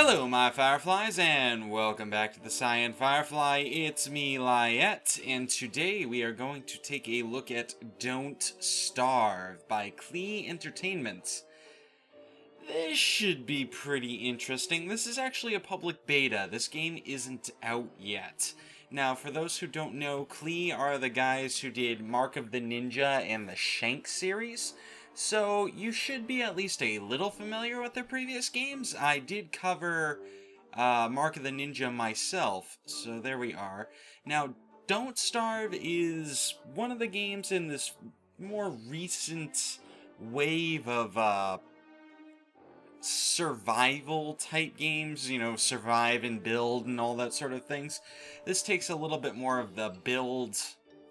Hello, my fireflies, and welcome back to the TheCyanFirefly. It's me, Lyiat, and today we are going to take a look at Don't Starve by Klei Entertainment. This should be pretty interesting. This is actually a public beta. This game isn't out yet. Now, for those who don't know, Klei are the guys who did Mark of the Ninja and the Shank series. So, you should be at least a little familiar with their previous games. I did cover Mark of the Ninja myself, so there we are. Now, Don't Starve is one of the games in this more recent wave of survival type games, you know, survive and build and all that sort of things. This takes a little bit more of the build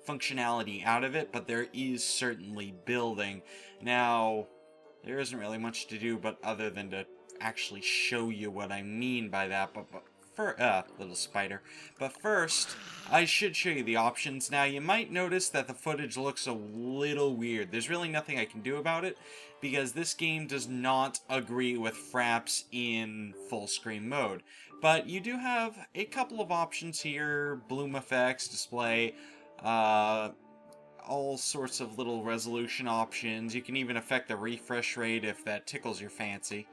functionality out of it, but there is certainly building. Now, there isn't really much to do but other than to actually show you what I mean by that, but for little spider. But first, I should show you the options. Now, you might notice that the footage looks a little weird. There's really nothing I can do about it, because this game does not agree with fraps in full screen mode. But you do have a couple of options here: bloom effects, display, all sorts of little resolution options. You can even affect the refresh rate if that tickles your fancy.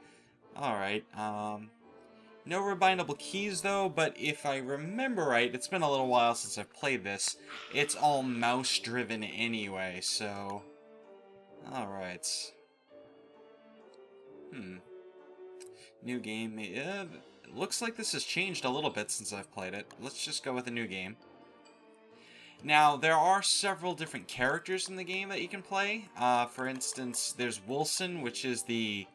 Alright, no rebindable keys though, but if I remember right, it's been a little while since I've played this. It's all mouse driven anyway, so... Alright. New game. It looks like this has changed a little bit since I've played it. Let's just go with a new game. Now, there are several different characters in the game that you can play. For instance, there's Wilson, which is the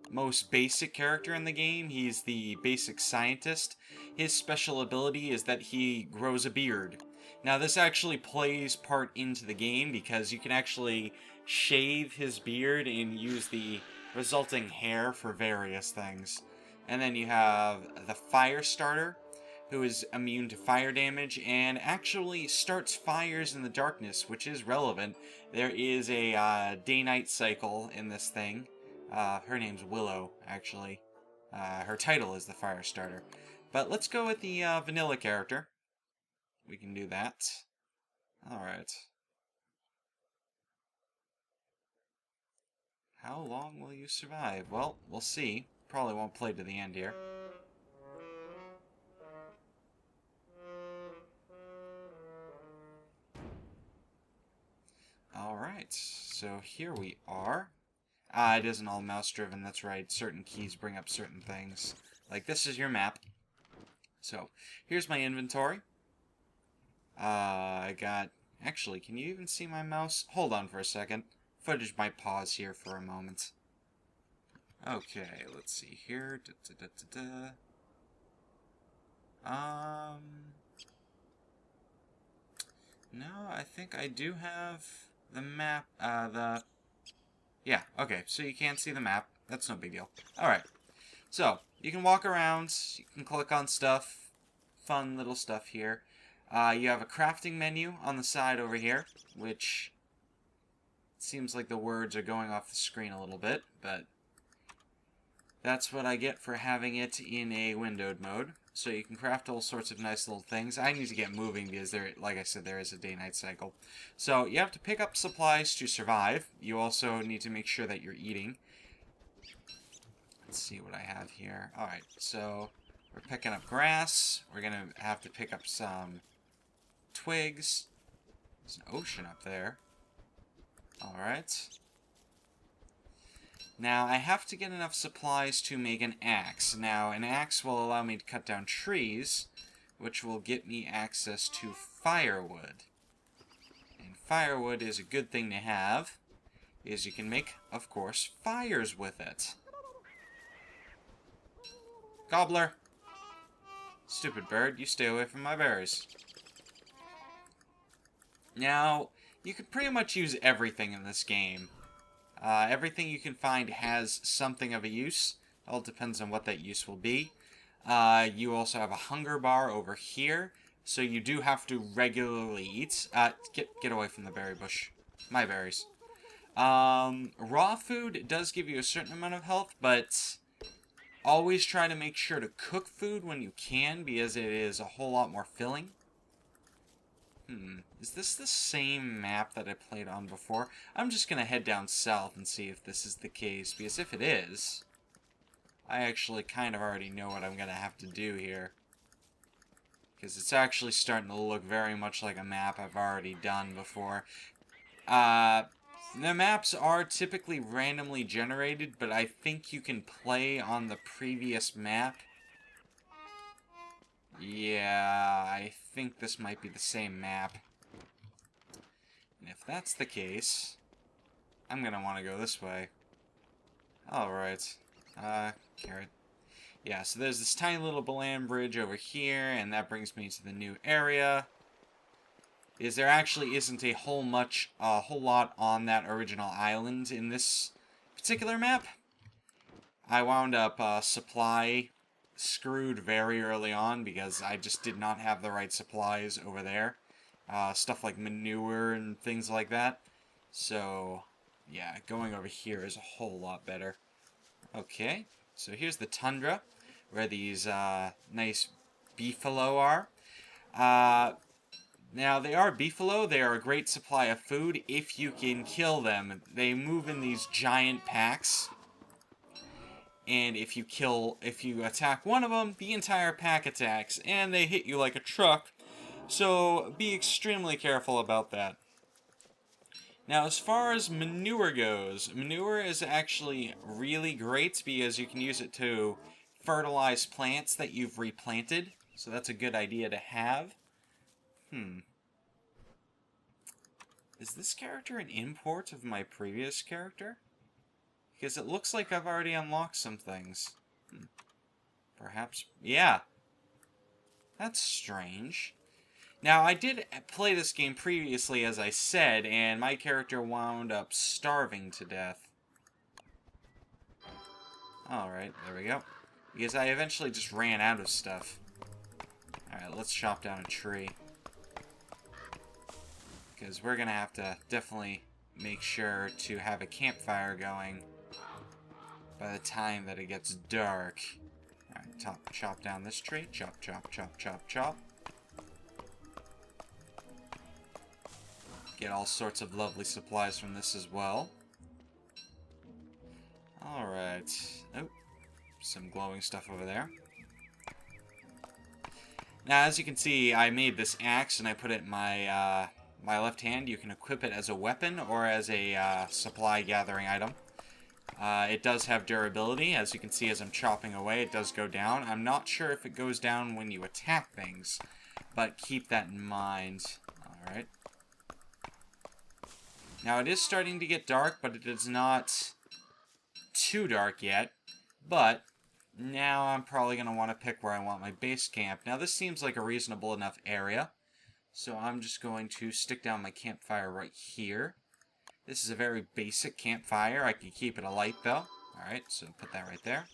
most basic character in the game. He's the basic scientist. His special ability is that he grows a beard. Now, this actually plays part into the game because you can actually shave his beard and use the resulting hair for various things. And then you have the fire starter, who is immune to fire damage and actually starts fires in the darkness, which is relevant. There is a day-night cycle in this thing. Her name's Willow, actually. Her title is the fire starter. But let's go with the vanilla character. We can do that. Alright. How long will you survive? Well, we'll see. Probably won't play to the end here. Alright, so here we are. It isn't all mouse-driven, that's right. Certain keys bring up certain things. Like, this is your map. So, here's my inventory. I got... Actually, can you even see my mouse? Hold on for a second. Footage might pause here for a moment. Okay, let's see here. No, I think I do have the map, Yeah, okay, so you can't see the map. That's no big deal. Alright, so, you can walk around, you can click on stuff, fun little stuff here. You have a crafting menu on the side over here, which seems like the words are going off the screen a little bit, but that's what I get for having it in a windowed mode. So you can craft all sorts of nice little things. I need to get moving because there, like I said, there is a day-night cycle. So you have to pick up supplies to survive. You also need to make sure that you're eating. Let's see what I have here. Alright, so we're picking up grass. We're going to have to pick up some twigs. There's an ocean up there. Alright. Now, I have to get enough supplies to make an axe. Now, an axe will allow me to cut down trees, which will get me access to firewood. And firewood is a good thing to have, because you can make, of course, fires with it. Gobbler! Stupid bird, you stay away from my berries. Now, you can pretty much use everything in this game. Everything you can find has something of a use. It all depends on what that use will be. You also have a hunger bar over here, so you do have to regularly eat. Get away from the berry bush. My berries. Raw food does give you a certain amount of health, but Always try to make sure to cook food when you can, because it is a whole lot more filling. Is this the same map that I played on before? I'm just going to head down south and see if this is the case, because if it is, I actually kind of already know what I'm going to have to do here. Because it's actually starting to look very much like a map I've already done before. The maps are typically randomly generated, but I think you can play on the previous map. Yeah, I think this might be the same map. And if that's the case, I'm gonna want to go this way. Alright. Carrot. Yeah, so there's this tiny little land bridge over here, and that brings me to the new area. There actually isn't a whole lot on that original island in this particular map. I wound up supply screwed very early on because I just did not have the right supplies over there. Stuff like manure and things like that. So, yeah, going over here is a whole lot better. Okay, so here's the tundra, where these nice beefalo are. Now, they are beefalo. They are a great supply of food if you can kill them. They move in these giant packs. And if you attack one of them, the entire pack attacks. And they hit you like a truck. So, be extremely careful about that. Now, as far as manure goes, manure is actually really great because you can use it to fertilize plants that you've replanted. So that's a good idea to have. Is this character an import of my previous character? Because it looks like I've already unlocked some things. Perhaps... yeah. That's strange. Now, I did play this game previously, as I said, and my character wound up starving to death. Alright, there we go. Because I eventually just ran out of stuff. Alright, let's chop down a tree. Because we're going to have to definitely make sure to have a campfire going by the time that it gets dark. Alright, chop down this tree. Chop, chop, chop, chop, chop. Get all sorts of lovely supplies from this as well. Alright. Oh, some glowing stuff over there. Now, as you can see, I made this axe and I put it in my my left hand. You can equip it as a weapon or as a supply gathering item. It does have durability. As you can see, as I'm chopping away, it does go down. I'm not sure if it goes down when you attack things, but keep that in mind. Alright. Now, it is starting to get dark, but it is not too dark yet. But now I'm probably going to want to pick where I want my base camp. Now, this seems like a reasonable enough area. So I'm just going to stick down my campfire right here. This is a very basic campfire. I can keep it alight, though. Alright, so put that right there.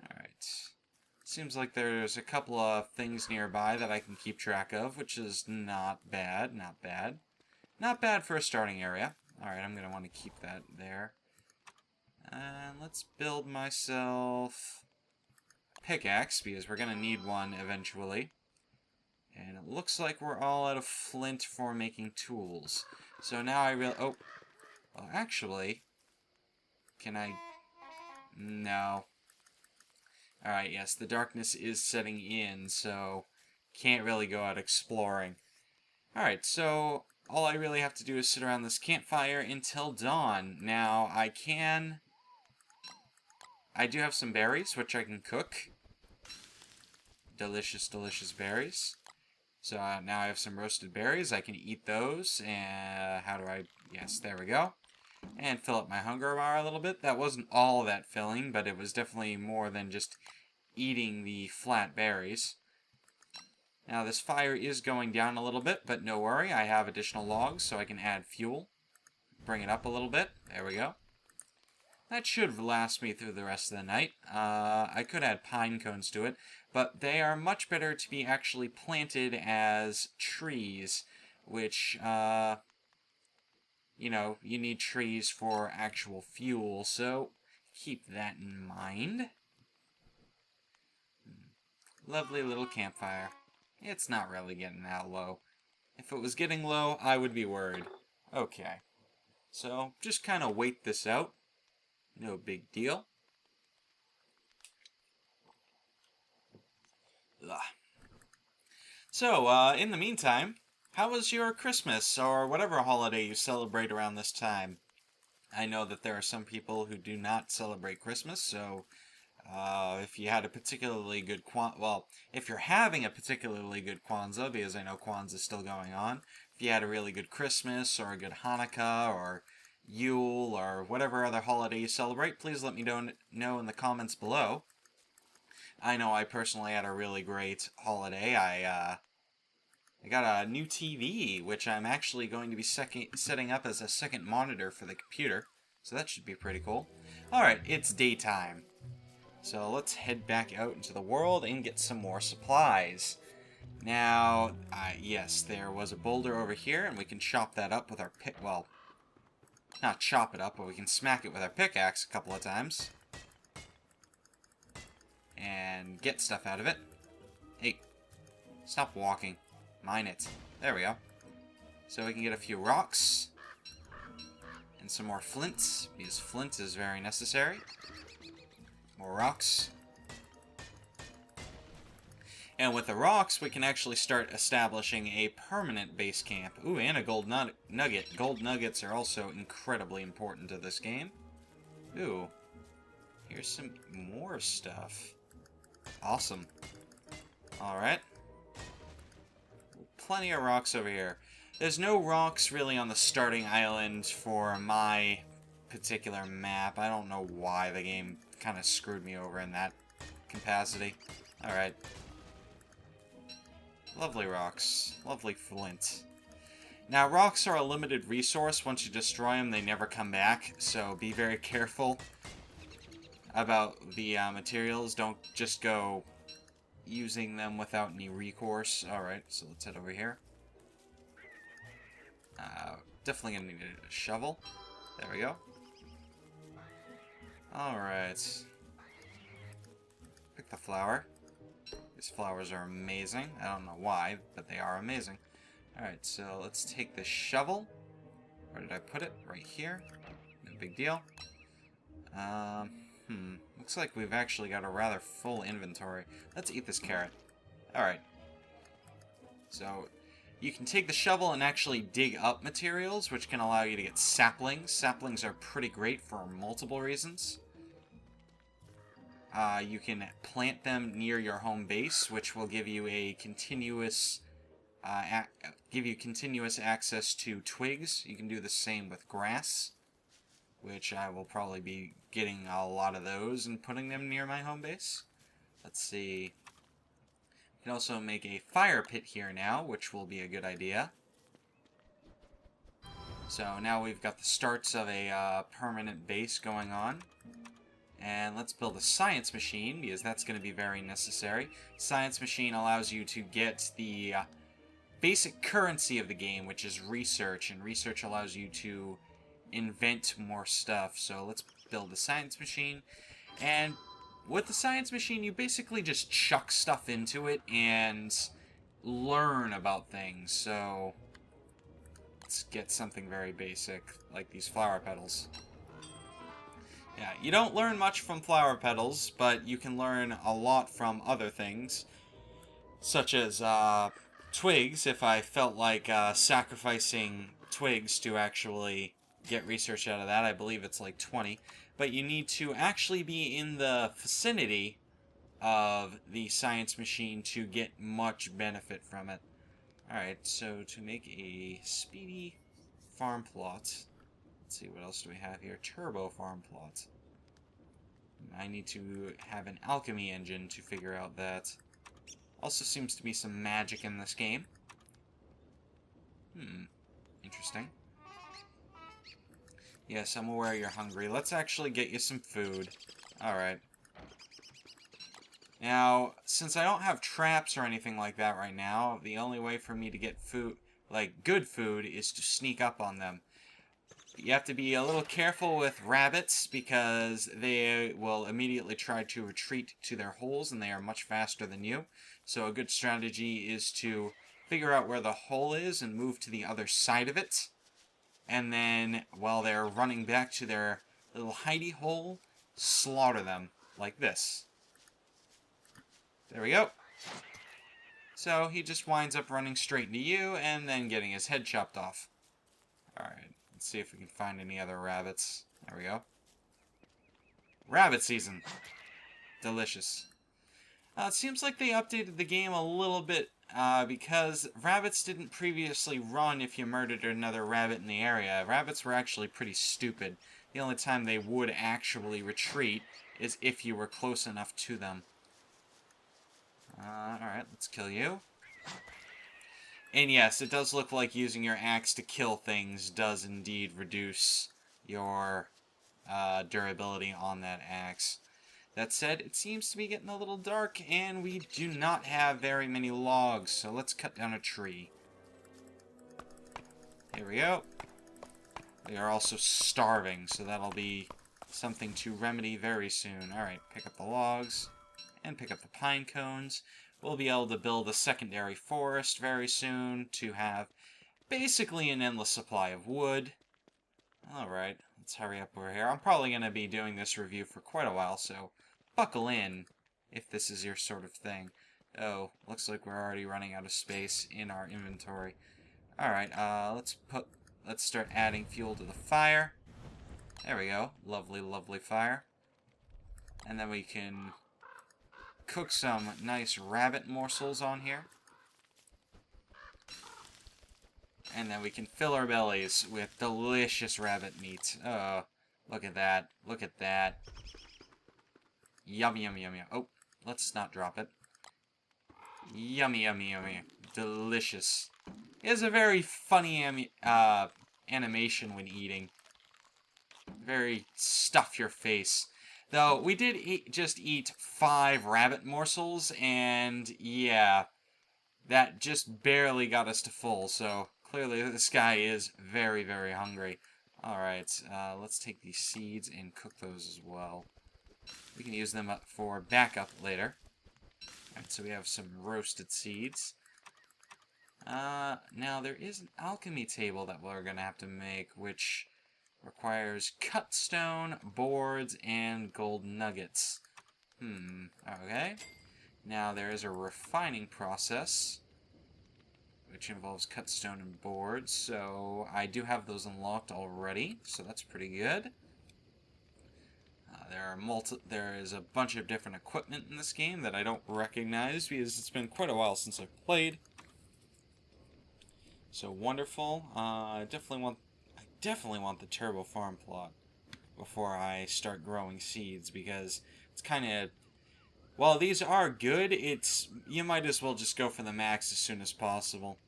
Alright. Seems like there's a couple of things nearby that I can keep track of, which is not bad, not bad. Not bad for a starting area. Alright, I'm going to want to keep that there. And let's build myself a pickaxe, because we're going to need one eventually. And it looks like we're all out of flint for making tools. So now I really... oh. Well, actually... can I... no. Alright, yes, the darkness is setting in, so... can't really go out exploring. Alright, so... all I really have to do is sit around this campfire until dawn. Now, I do have some berries, which I can cook. Delicious, delicious berries. So now I have some roasted berries. I can eat those. And how do I... yes, there we go. And fill up my hunger bar a little bit. That wasn't all that filling, but it was definitely more than just eating the flat berries. Now, this fire is going down a little bit, but no worry. I have additional logs, so I can add fuel. Bring it up a little bit. There we go. That should last me through the rest of the night. I could add pine cones to it, but they are much better to be actually planted as trees, which, you know, you need trees for actual fuel, so keep that in mind. Lovely little campfire. It's not really getting that low. If it was getting low, I would be worried. Okay. So, just kind of wait this out. No big deal. Ugh. So, in the meantime, how was your Christmas or whatever holiday you celebrate around this time? I know that there are some people who do not celebrate Christmas, so if you had a particularly good if you're having a particularly good Kwanzaa, because I know Kwanzaa is still going on, if you had a really good Christmas or a good Hanukkah or Yule or whatever other holiday you celebrate, please let me know in the comments below. I know I personally had a really great holiday. I got a new TV, which I'm actually going to be setting up as a second monitor for the computer, so that should be pretty cool. Alright, it's daytime. So let's head back out into the world and get some more supplies. Now, yes, there was a boulder over here, and we can chop that up with our well, not chop it up, but we can smack it with our pickaxe a couple of times. And get stuff out of it. Hey, stop walking. Mine it. There we go. So we can get a few rocks. And some more flints, because flint is very necessary. More rocks. And with the rocks, we can actually start establishing a permanent base camp. Ooh, and a gold nugget. Gold nuggets are also incredibly important to this game. Ooh. Here's some more stuff. Awesome. Alright. Plenty of rocks over here. There's no rocks really on the starting island for my particular map. I don't know why the game kind of screwed me over in that capacity. Alright. Lovely rocks. Lovely flint. Now, rocks are a limited resource. Once you destroy them, they never come back. So be very careful about the materials. Don't just go using them without any recourse. Alright, so let's head over here. Definitely gonna need a shovel. There we go. Alright. Pick the flower. These flowers are amazing. I don't know why, but they are amazing. Alright, so let's take this shovel. Where did I put it? Right here. No big deal. Looks like we've actually got a rather full inventory. Let's eat this carrot. Alright. So, you can take the shovel and actually dig up materials, which can allow you to get saplings. Saplings are pretty great for multiple reasons. You can plant them near your home base, which will give you a continuous access to twigs. You can do the same with grass, which I will probably be getting a lot of those and putting them near my home base. Let's see. You can also make a fire pit here now, which will be a good idea. So now we've got the starts of a permanent base going on. And let's build a science machine, because that's going to be very necessary. Science machine allows you to get the basic currency of the game, which is research. And research allows you to invent more stuff. So let's build the science machine. And with the science machine, you basically just chuck stuff into it and learn about things. So let's get something very basic, like these flower petals. Yeah, you don't learn much from flower petals, but you can learn a lot from other things, such as twigs, if I felt like sacrificing twigs to actually get research out of that. I believe it's like 20. But you need to actually be in the vicinity of the science machine to get much benefit from it. Alright, so to make a speedy farm plot, let's see, what else do we have here? Turbo farm plot. I need to have an alchemy engine to figure out that. Also seems to be some magic in this game. Interesting. Yes, I'm aware you're hungry. Let's actually get you some food. Alright. Now, since I don't have traps or anything like that right now, the only way for me to get food, like good food, is to sneak up on them. You have to be a little careful with rabbits because they will immediately try to retreat to their holes and they are much faster than you. So a good strategy is to figure out where the hole is and move to the other side of it. And then while they're running back to their little hidey hole, slaughter them like this. There we go. So he just winds up running straight into you and then getting his head chopped off. Alright. Let's see if we can find any other rabbits. There we go. Rabbit season. Delicious. It seems like they updated the game a little bit because rabbits didn't previously run if you murdered another rabbit in the area. Rabbits were actually pretty stupid. The only time they would actually retreat is if you were close enough to them. Alright, let's kill you. And yes, it does look like using your axe to kill things does indeed reduce your durability on that axe. That said, it seems to be getting a little dark, and we do not have very many logs, so let's cut down a tree. Here we go. We are also starving, so that'll be something to remedy very soon. Alright, pick up the logs, and pick up the pine cones. We'll be able to build a secondary forest very soon to have basically an endless supply of wood. Alright, let's hurry up over here. I'm probably going to be doing this review for quite a while, so buckle in if this is your sort of thing. Oh, looks like we're already running out of space in our inventory. Alright, let's start adding fuel to the fire. There we go. Lovely, lovely fire. And then we can cook some nice rabbit morsels on here. And then we can fill our bellies with delicious rabbit meat. Oh, look at that. Look at that. Yummy, yummy, yummy. Oh, let's not drop it. Yummy, yummy, yummy. Delicious. It has a very funny animation when eating. Very stuff your face. Though, we did just eat 5 rabbit morsels, and yeah, that just barely got us to full, so clearly this guy is very, very hungry. Alright, let's take these seeds and cook those as well. We can use them up for backup later. Alright, so we have some roasted seeds. Now there is an alchemy table that we're going to have to make, which requires cut stone, boards, and gold nuggets. Okay. Now there is a refining process, which involves cut stone and boards, so I do have those unlocked already, so that's pretty good. There is a bunch of different equipment in this game that I don't recognize because it's been quite a while since I've played. So wonderful. I definitely want the turbo farm plot before I start growing seeds because it's kind of, while these are good, you might as well just go for the max as soon as possible.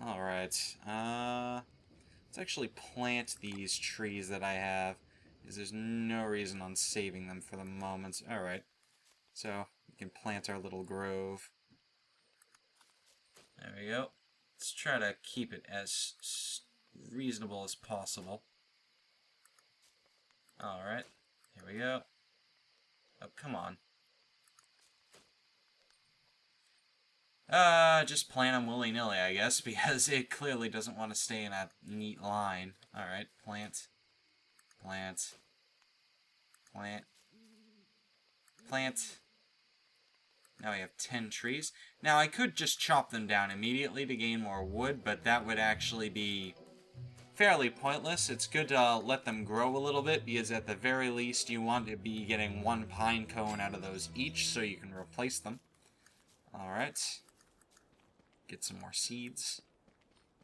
Alright, let's actually plant these trees that I have, because there's no reason on saving them for the moment. Alright, so we can plant our little grove. There we go. Let's try to keep it as reasonable as possible. Alright, here we go. Oh, come on. Just plant them willy-nilly, I guess, because it clearly doesn't want to stay in a neat line. Alright, plant. Plant. Plant. Plant. Now we have 10 trees. Now, I could just chop them down immediately to gain more wood, but that would actually be fairly pointless. It's good to let them grow a little bit, because at the very least you want to be getting 1 pine cone out of those each, so you can replace them. Alright. Get some more seeds.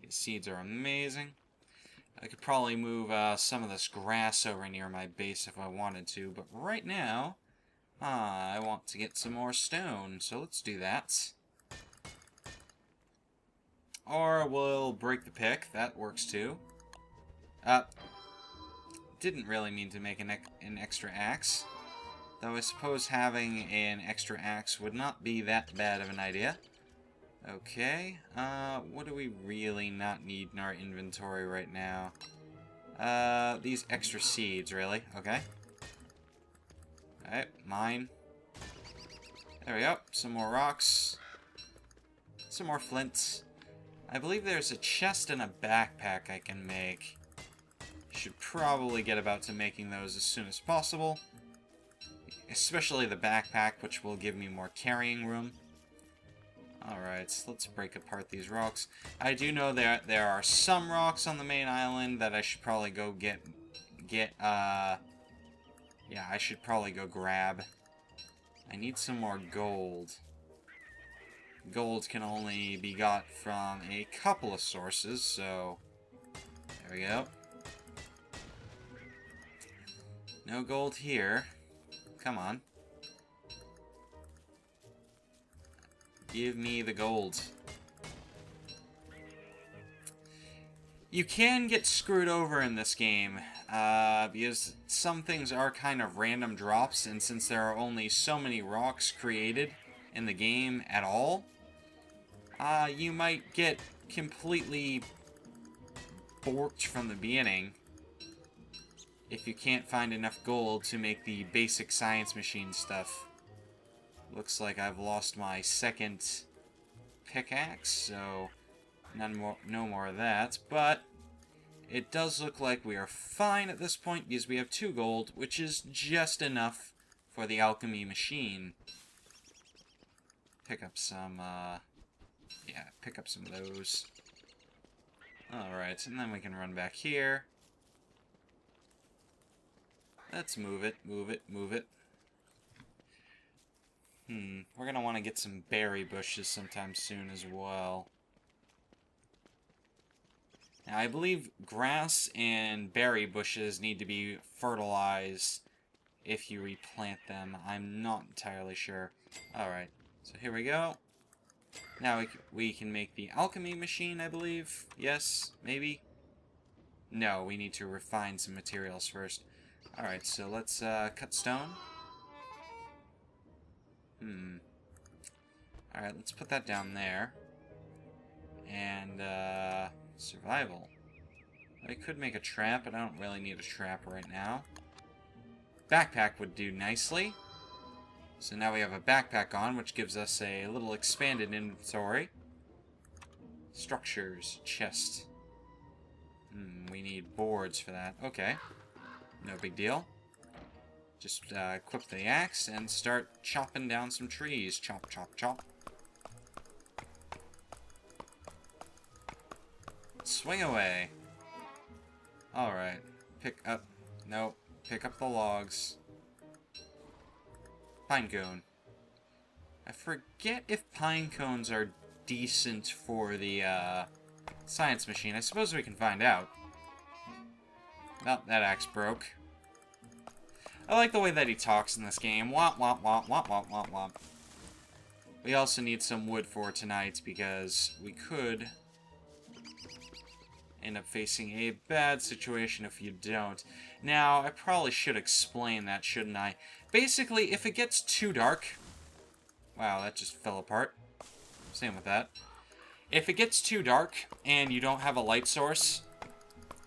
These seeds are amazing. I could probably move some of this grass over near my base if I wanted to, but right now, I want to get some more stone, so let's do that. Or we'll break the pick, that works too. Didn't really mean to make an extra axe, though I suppose having an extra axe would not be that bad of an idea. Okay, what do we really not need in our inventory right now? These extra seeds, really. Okay. Alright, mine. There we go. Some more rocks. Some more flints. I believe there's a chest and a backpack I can make. Should probably get about to making those as soon as possible. Especially the backpack, which will give me more carrying room. Alright, so let's break apart these rocks. I do know that there are some rocks on the main island that I should probably go yeah, I should probably go grab. I need some more gold. Gold can only be got from a couple of sources, so there we go. No gold here. Come on. Give me the gold. You can get screwed over in this game, because some things are kind of random drops, and since there are only so many rocks created in the game at all, you might get completely borked from the beginning if you can't find enough gold to make the basic science machine stuff. Looks like I've lost my second pickaxe, so no more of that, but it does look like we are fine at this point because we have 2 gold, which is just enough for the alchemy machine. Pick up some, yeah, pick up some of those. Alright, and then we can run back here. Let's move it, move it, move it. We're gonna want to get some berry bushes sometime soon as well. Now, I believe grass and berry bushes need to be fertilized if you replant them. I'm not entirely sure. Alright, so here we go. Now we can make the alchemy machine, I believe. Yes, maybe? No, we need to refine some materials first. Alright, so let's cut stone. Alright, let's put that down there. And, survival. I could make a trap, but I don't really need a trap right now. Backpack would do nicely. So now we have a backpack on, which gives us a little expanded inventory. Structures, chest. We need boards for that. Okay. No big deal. Just equip the axe and start chopping down some trees. Chop, chop, chop. Swing away. Alright. Pick up. Nope. Pick up the logs. Pine cone. I forget if pine cones are decent for the science machine. I suppose we can find out. Well, that axe broke. I like the way that he talks in this game. Womp, womp, womp, womp, womp, womp, womp. We also need some wood for tonight because we could end up facing a bad situation if you don't. Now, I probably should explain that, shouldn't I? Basically, if it gets too dark... Wow, that just fell apart. Same with that. If it gets too dark and you don't have a light source,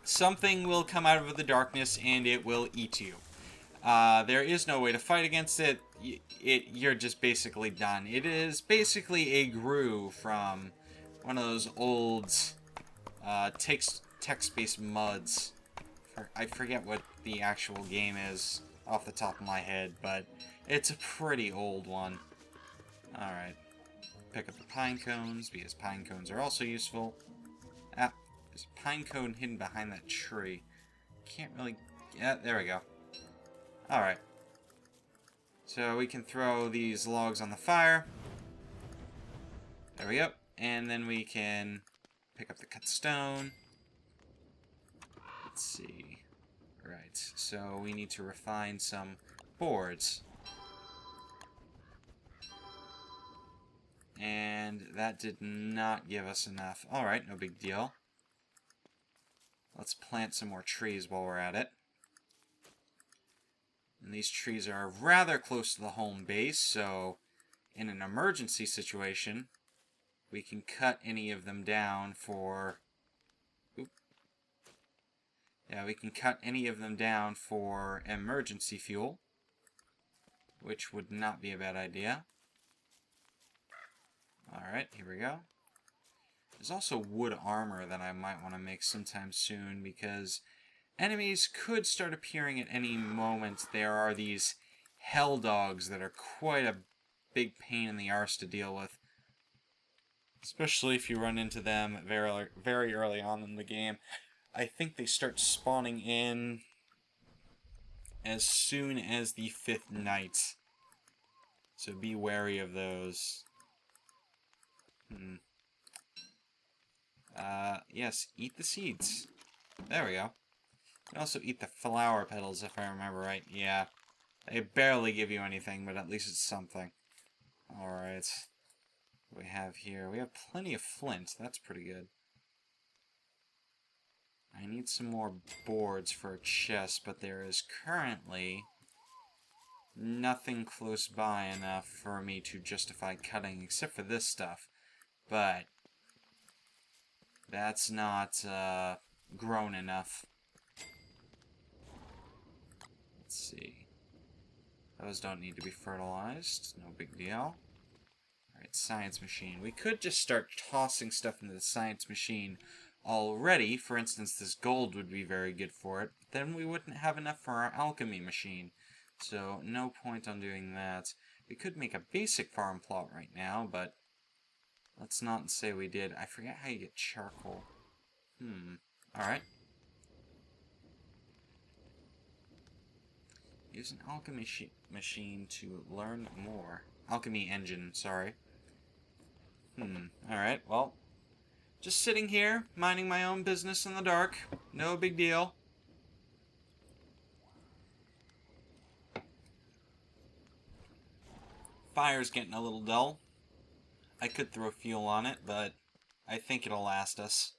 something will come out of the darkness and it will eat you. There is no way to fight against it. You're just basically done. It is basically a grue from one of those old text-based muds. I forget what the actual game is off the top of my head, but it's a pretty old one. Alright. Pick up the pine cones, because pine cones are also useful. Ah, there's a pine cone hidden behind that tree. Can't really... Yeah, there we go. Alright. So we can throw these logs on the fire. There we go. And then we can pick up the cut stone. Let's see. Right, so we need to refine some boards. And that did not give us enough. Alright, no big deal. Let's plant some more trees while we're at it. And these trees are rather close to the home base, so in an emergency situation, we can cut any of them down for... Oop. Yeah, We can cut any of them down for emergency fuel, which would not be a bad idea. Alright, here we go. There's also wood armor that I might want to make sometime soon, because enemies could start appearing at any moment. There are these hell dogs that are quite a big pain in the arse to deal with. Especially if you run into them very, very early on in the game. I think they start spawning in as soon as the 5th night. So be wary of those. Yes, eat the seeds. There we go. You can also eat the flower petals, if I remember right. Yeah. They barely give you anything, but at least it's something. Alright. What do we have here? We have plenty of flint. That's pretty good. I need some more boards for a chest, but there is currently nothing close by enough for me to justify cutting, except for this stuff. But that's not grown enough. Let's see. Those don't need to be fertilized. No big deal. Alright, science machine. We could just start tossing stuff into the science machine already. For instance, this gold would be very good for it. But then we wouldn't have enough for our alchemy machine. So, no point on doing that. We could make a basic farm plot right now, but let's not say we did. I forget how you get charcoal. Alright. Use an alchemy machine to learn more. Alchemy engine, sorry. Alright, well. Just sitting here, minding my own business in the dark. No big deal. Fire's getting a little dull. I could throw fuel on it, but I think it'll last us.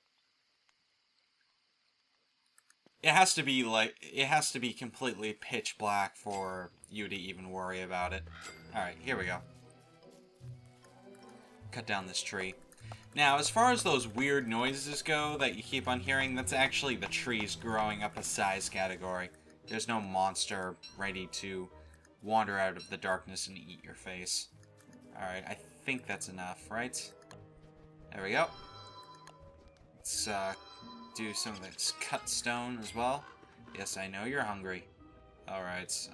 It has to be completely pitch black for you to even worry about it. Alright, here we go. Cut down this tree. Now, as far as those weird noises go that you keep on hearing, that's actually the trees growing up a size category. There's no monster ready to wander out of the darkness and eat your face. Alright, I think that's enough, right? There we go. Let's do some of this cut stone as well. Yes, I know you're hungry. Alright,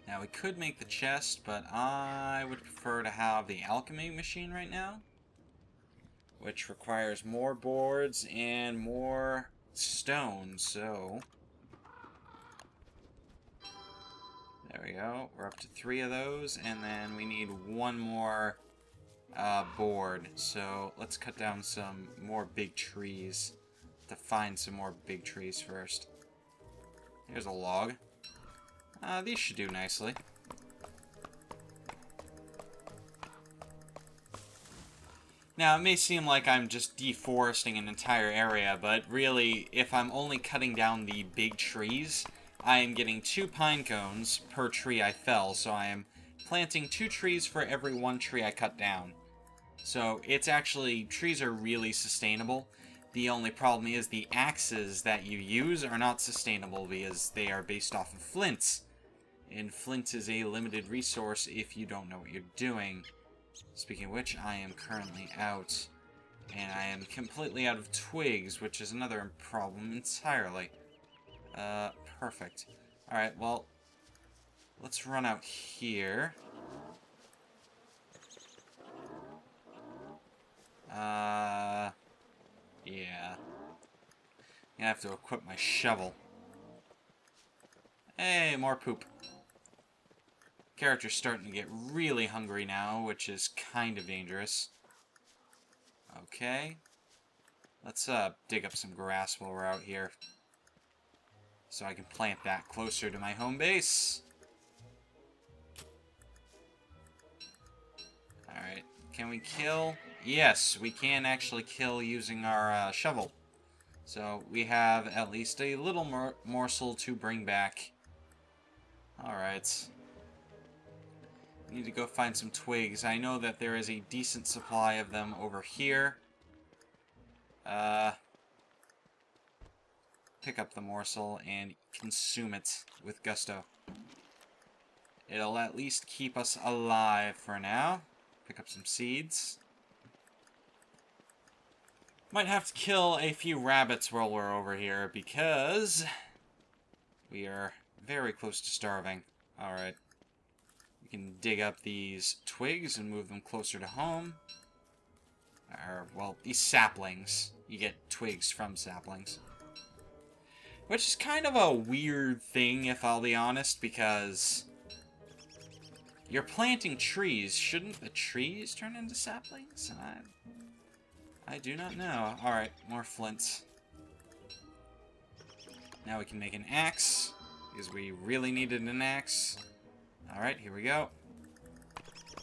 now we could make the chest, but I would prefer to have the alchemy machine right now, which requires more boards and more stone, so there we go. We're up to 3 of those, and then we need 1 more board. So let's cut down some more big trees. To find some more big trees first. Here's a log. These should do nicely. Now, it may seem like I'm just deforesting an entire area, but really, if I'm only cutting down the big trees, I am getting 2 pine cones per tree I fell, so I am planting 2 trees for every 1 tree I cut down. So, it's actually, trees are really sustainable. The only problem is the axes that you use are not sustainable because they are based off of flints. And flint is a limited resource if you don't know what you're doing. Speaking of which, I am currently out. And I am completely out of twigs, which is another problem entirely. Perfect. Alright, well, let's run out here. Yeah. I have to equip my shovel. Hey, more poop. Character's starting to get really hungry now, which is kind of dangerous. Okay. Let's dig up some grass while we're out here, so I can plant that closer to my home base. Alright, can we kill? Yes, we can actually kill using our shovel. So we have at least a little morsel to bring back. Alright. Need to go find some twigs. I know that there is a decent supply of them over here. pick up the morsel and consume it with gusto. It'll at least keep us alive for now. Pick up some seeds. Might have to kill a few rabbits while we're over here because we are very close to starving. Alright. We can dig up these twigs and move them closer to home. Or, well, these saplings. You get twigs from saplings. Which is kind of a weird thing, if I'll be honest, because you're planting trees. Shouldn't the trees turn into saplings? I do not know. Alright, more flints. Now we can make an axe, because we really needed an axe. Alright, here we go.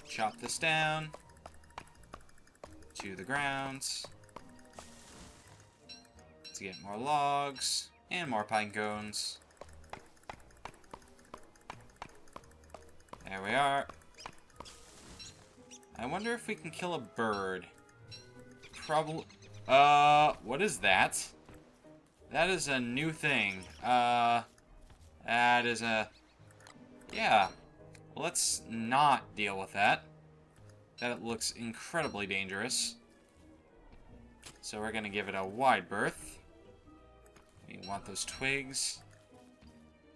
Chop this down to the ground to get more logs and more pine cones. There we are. I wonder if we can kill a bird. Probably. What is that? That is a new thing. That is a... Yeah. Let's not deal with that. That looks incredibly dangerous. So we're gonna give it a wide berth. We want those twigs.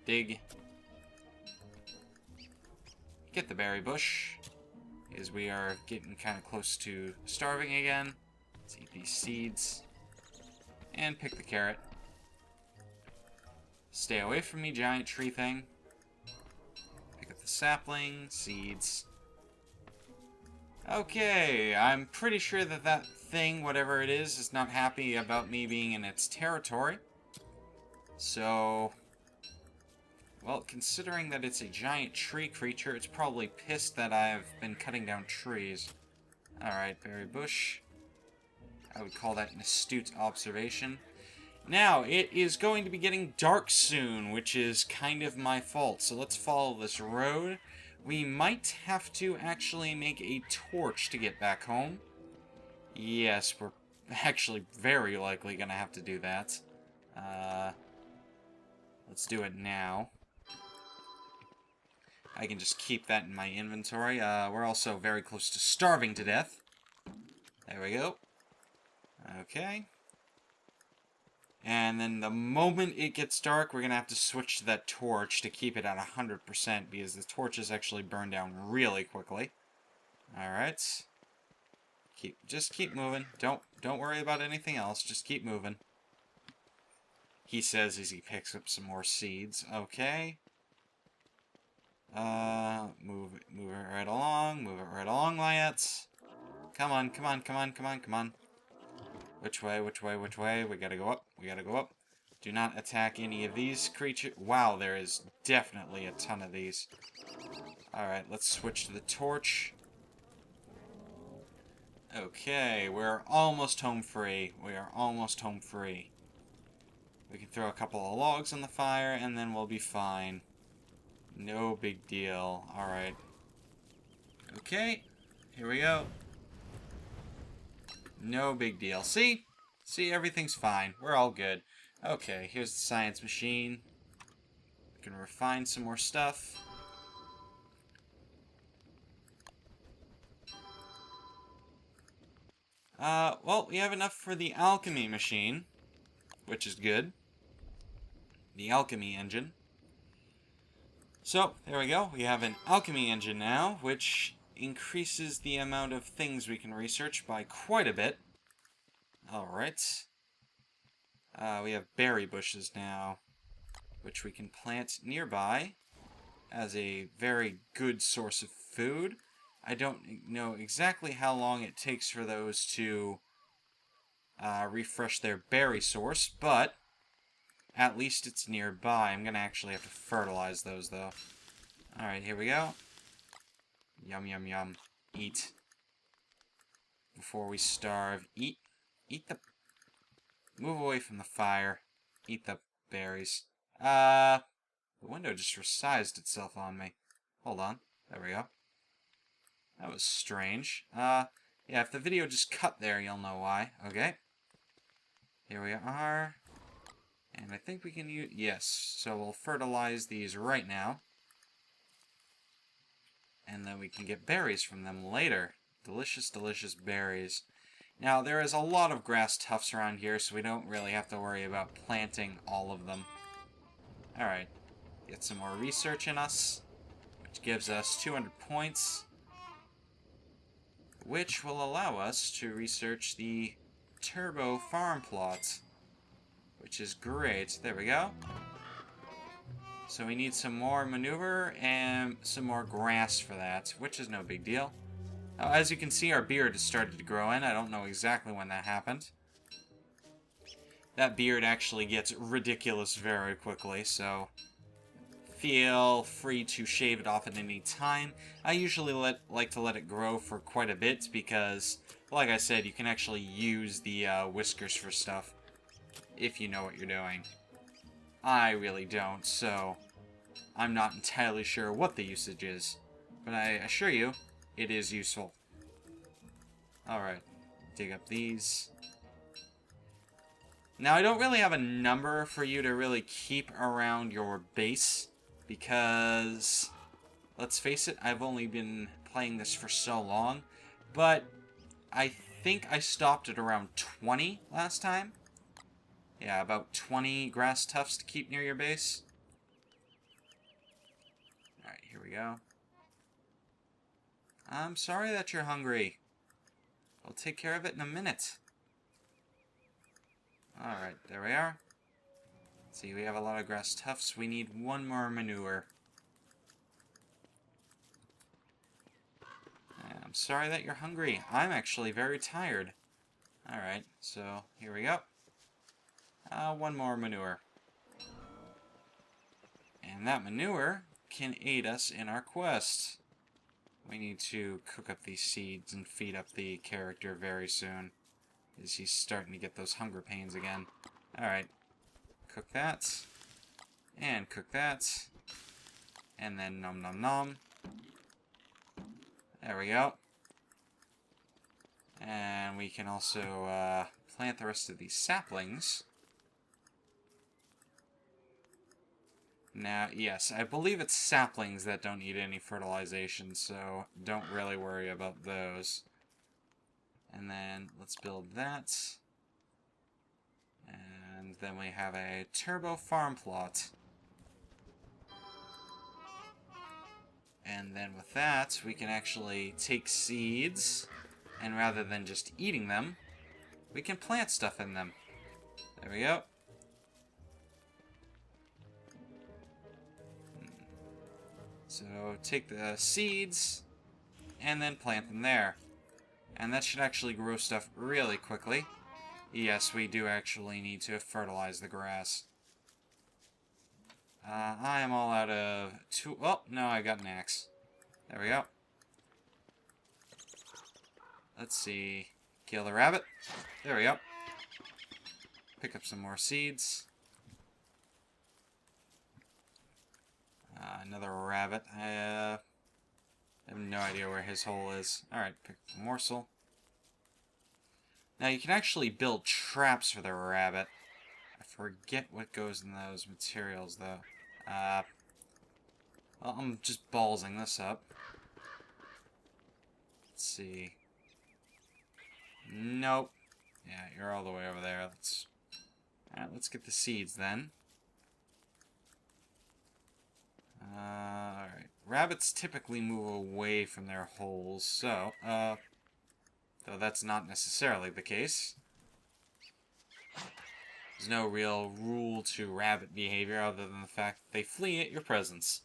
Dig. Get the berry bush. As we are getting kind of close to starving again. Let's eat these seeds. And pick the carrot. Stay away from me, giant tree thing. Pick up the sapling, seeds. Okay, I'm pretty sure that that thing, whatever it is not happy about me being in its territory. So, well, considering that it's a giant tree creature, it's probably pissed that I've been cutting down trees. Alright, berry bush. I would call that an astute observation. Now, it is going to be getting dark soon, which is kind of my fault. So let's follow this road. We might have to actually make a torch to get back home. Yes, we're actually very likely going to have to do that. Let's do it now. I can just keep that in my inventory. We're also very close to starving to death. There we go. Okay. And then the moment it gets dark, we're going to have to switch to that torch to keep it at 100%, because the torches actually burn down really quickly. Alright. Just keep moving. Don't worry about anything else. Just keep moving. He says as he picks up some more seeds. Okay. Move it right along. Move it right along, Lyiat. Come on, come on, come on, come on, come on. Which way, which way, which way? We gotta go up. We gotta go up. Do not attack any of these creatures. Wow, there is definitely a ton of these. Alright, let's switch to the torch. Okay, we're almost home free. We are almost home free. We can throw a couple of logs on the fire, and then we'll be fine. No big deal. Alright. Okay, here we go. No big deal. See? See, everything's fine. We're all good. Okay, here's the science machine. We can refine some more stuff. Well, we have enough for the alchemy machine, which is good. The alchemy engine. So, there we go. We have an alchemy engine now, which increases the amount of things we can research by quite a bit. Alright. We have berry bushes now, which we can plant nearby as a very good source of food. I don't know exactly how long it takes for those to refresh their berry source, but at least it's nearby. I'm going to actually have to fertilize those, though. Alright, here we go. Yum, yum, yum. Eat. Before we starve. Eat. Eat the... Move away from the fire. Eat the berries. The window just resized itself on me. Hold on. There we go. That was strange. Yeah, if the video just cut there, you'll know why. Okay. Here we are. And I think we can use... Yes, so we'll fertilize these right now. And then we can get berries from them later. Delicious, delicious berries. Now, there is a lot of grass tufts around here, so we don't really have to worry about planting all of them. Alright, get some more research in us, which gives us 200 points, which will allow us to research the turbo farm plot, which is great. There we go. So we need some more manure and some more grass for that, which is no big deal. Now, as you can see, our beard has started to grow in. I don't know exactly when that happened. That beard actually gets ridiculous very quickly, so feel free to shave it off at any time. I usually like to let it grow for quite a bit because, like I said, you can actually use the whiskers for stuff if you know what you're doing. I really don't, so I'm not entirely sure what the usage is, but I assure you, it is useful. Alright, dig up these. Now, I don't really have a number for you to really keep around your base, because, let's face it, I've only been playing this for so long, but I think I stopped at around 20 last time. Yeah, about 20 grass tufts to keep near your base. Alright, here we go. I'm sorry that you're hungry. We'll take care of it in a minute. Alright, there we are. Let's see, we have a lot of grass tufts. We need one more manure. I'm sorry that you're hungry. I'm actually very tired. Alright, so here we go. One more manure. And that manure can aid us in our quest. We need to cook up these seeds and feed up the character very soon, as he's starting to get those hunger pains again. Alright. Cook that. And cook that. And then nom nom nom. There we go. And we can also plant the rest of these saplings. Now, yes, I believe it's saplings that don't need any fertilization, so don't really worry about those. And then let's build that. And then we have a turbo farm plot. And then with that, we can actually take seeds, and rather than just eating them, we can plant stuff in them. There we go. So take the seeds, and then plant them there. And that should actually grow stuff really quickly. Yes, we do actually need to fertilize the grass. I am all out of oh, no, I got an axe. There we go. Let's see. Kill the rabbit. There we go. Pick up some more seeds. Another rabbit. I have no idea where his hole is. Alright, pick up a morsel. Now, you can actually build traps for the rabbit. I forget what goes in those materials, though. Well, I'm just ballsing this up. Let's see. Nope. Yeah, you're all the way over there. Alright, let's get the seeds, then. Alright. Rabbits typically move away from their holes, so, though that's not necessarily the case. There's no real rule to rabbit behavior other than the fact that they flee at your presence.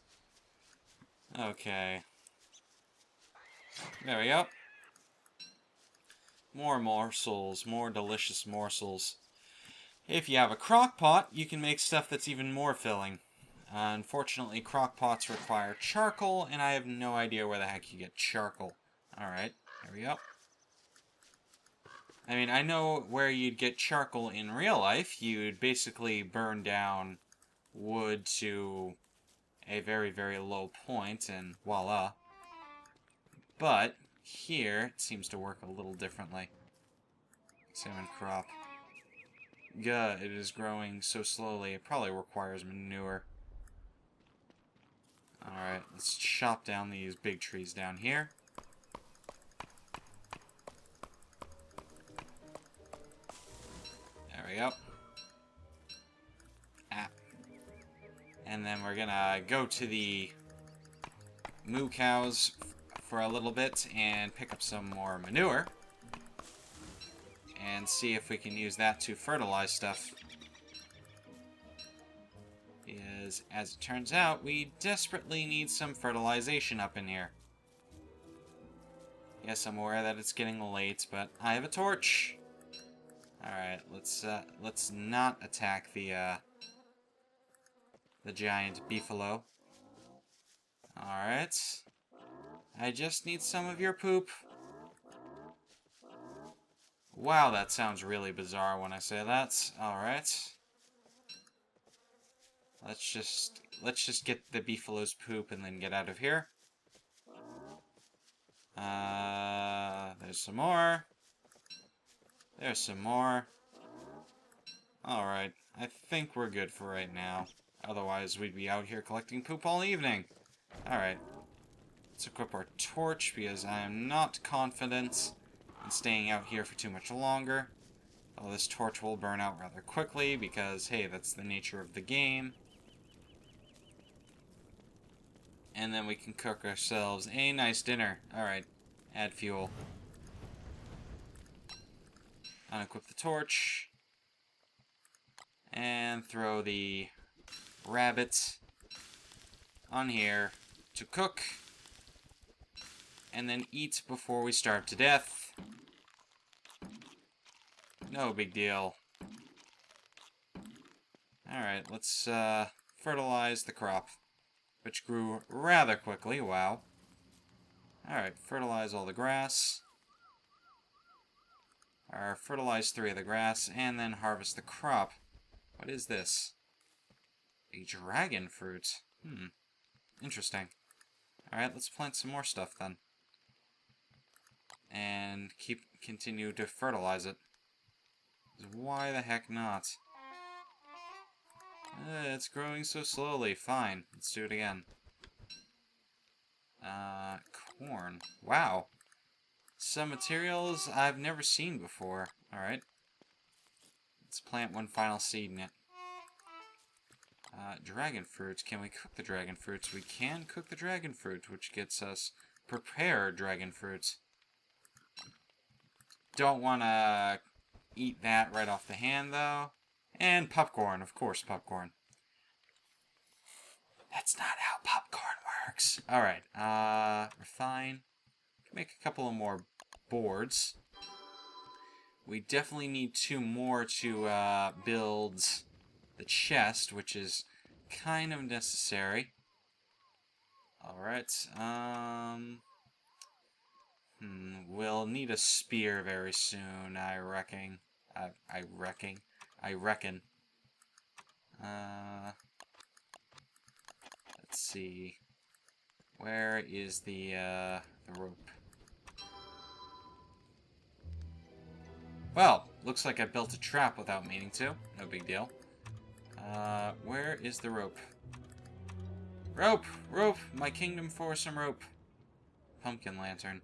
Okay. There we go. More morsels, more delicious morsels. If you have a crock pot, you can make stuff that's even more filling. Unfortunately, crock pots require charcoal, and I have no idea where the heck you get charcoal. Alright, there we go. I mean, I know where you'd get charcoal in real life. You'd basically burn down wood to a very, very low point, and voila. But here, it seems to work a little differently. Salmon crop. Gah, it is growing so slowly. It probably requires manure. Alright, let's chop down these big trees down here. There we go. And then we're gonna go to the moo cows for a little bit and pick up some more manure. And see if we can use that to fertilize stuff. Because, as it turns out, we desperately need some fertilization up in here. Yes, I'm aware that it's getting late, but I have a torch. Alright, let's not attack the giant beefalo. Alright. I just need some of your poop. Wow, that sounds really bizarre when I say that. Alright. Let's just get the beefalo's poop and then get out of here. There's some more. There's some more. Alright, I think we're good for right now. Otherwise, we'd be out here collecting poop all evening. Alright. Let's equip our torch, because I am not confident in staying out here for too much longer. Although this torch will burn out rather quickly, because, hey, that's the nature of the game. And then we can cook ourselves a nice dinner. Alright, add fuel. Unequip the torch. And throw the rabbit on here to cook. And then eat before we starve to death. No big deal. Alright, let's fertilize the crop, which grew rather quickly. Wow. Alright, fertilize all the grass. Or fertilize 3 of the grass, and then harvest the crop. What is this? A dragon fruit. Interesting. Alright, let's plant some more stuff then. And continue to fertilize it. Why the heck not? It's growing so slowly. Fine, let's do it again. Corn. Wow. Some materials I've never seen before. Alright. Let's plant one final seed in it. Dragon fruit. Can we cook the dragon fruits? We can cook the dragon fruit, which gets us prepared dragon fruits. Don't want to eat that right off the hand, though. And popcorn. Of course, popcorn. That's not how popcorn works. Alright. Refine. Make a couple of more boards. We definitely need 2 more to build the chest, which is kind of necessary. Alright, we'll need a spear very soon, I reckon. I reckon. Let's see. Where is the rope? Well, looks like I built a trap without meaning to. No big deal. Where is the rope? Rope! Rope! My kingdom for some rope. Pumpkin lantern.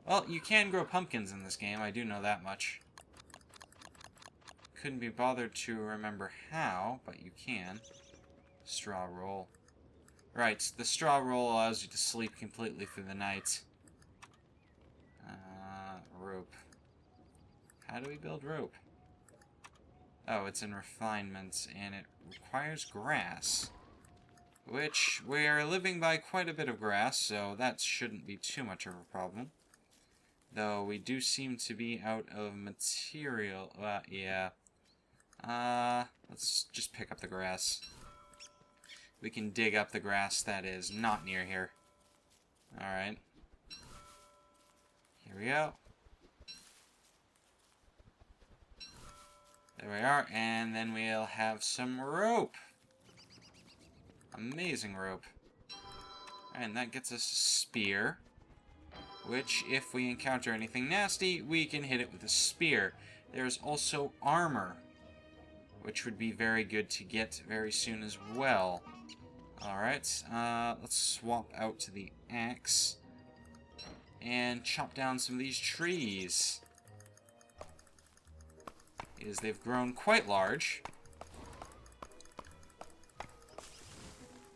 Well, you can grow pumpkins in this game, I do know that much. Couldn't be bothered to remember how, but you can. Straw roll. Right, the straw roll allows you to sleep completely through the night. Rope. How do we build rope? Oh, it's in refinements, and it requires grass. Which, we're living by quite a bit of grass, so that shouldn't be too much of a problem. Though, we do seem to be out of material. Yeah. Let's just pick up the grass. We can dig up the grass that is not near here. Alright. Here we go. There we are, and then we'll have some rope. Amazing rope. And that gets us a spear, which, if we encounter anything nasty, we can hit it with a spear. There's also armor. which would be very good to get very soon as well. Alright, let's swap out to the axe and chop down some of these trees, because they've grown quite large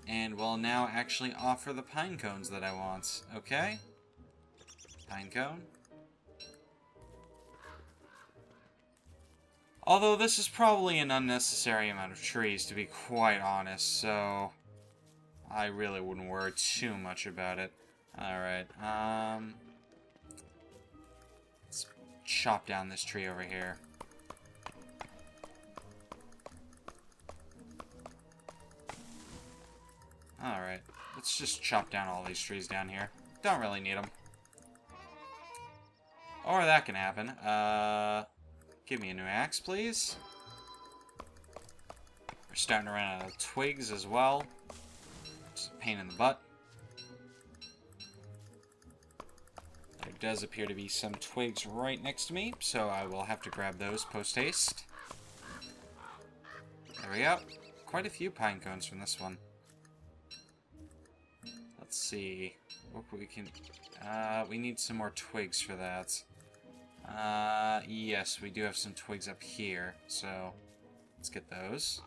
and will now actually offer the pine cones that I want. Okay, pine cone. Although this is probably an unnecessary amount of trees, to be quite honest, so I really wouldn't worry too much about it. Alright, let's chop down this tree over here. Alright, let's just chop down all these trees down here. Don't really need them. Or that can happen. Give me a new axe, please. We're starting to run out of twigs as well. It's a pain in the butt. There does appear to be some twigs right next to me, so I will have to grab those post-haste. There we go. Quite a few pine cones from this one. Let's see what we can... we need some more twigs for that. Yes, we do have some twigs up here, so let's get those.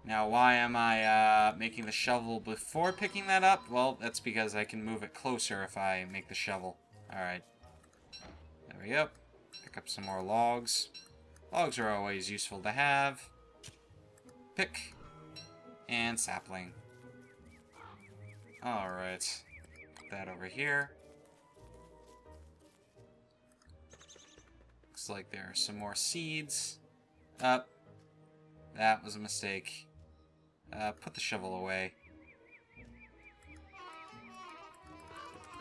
Now, why am I making the shovel before picking that up? Well, that's because I can move it closer if I make the shovel. Alright. There we go. Pick up some more logs. Logs are always useful to have. Pick. And sapling. Alright. Put that over here. Looks like there are some more seeds. That was a mistake. Put the shovel away.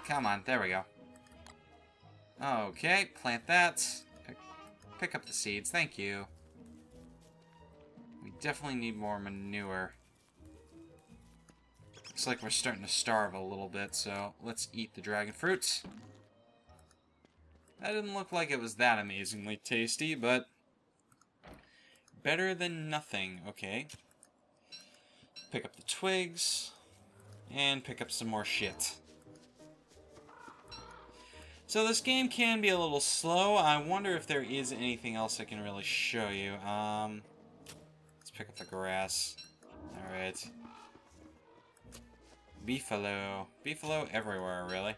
Come on, there we go. Okay, plant that. Pick up the seeds, thank you. We definitely need more manure. Looks like we're starting to starve a little bit, so let's eat the dragon fruit. That didn't look like it was that amazingly tasty, but better than nothing. Okay. Pick up the twigs, and pick up some more shit. So this game can be a little slow. I wonder if there is anything else I can really show you. Let's pick up the grass. Alright. Beefalo. Beefalo everywhere, really.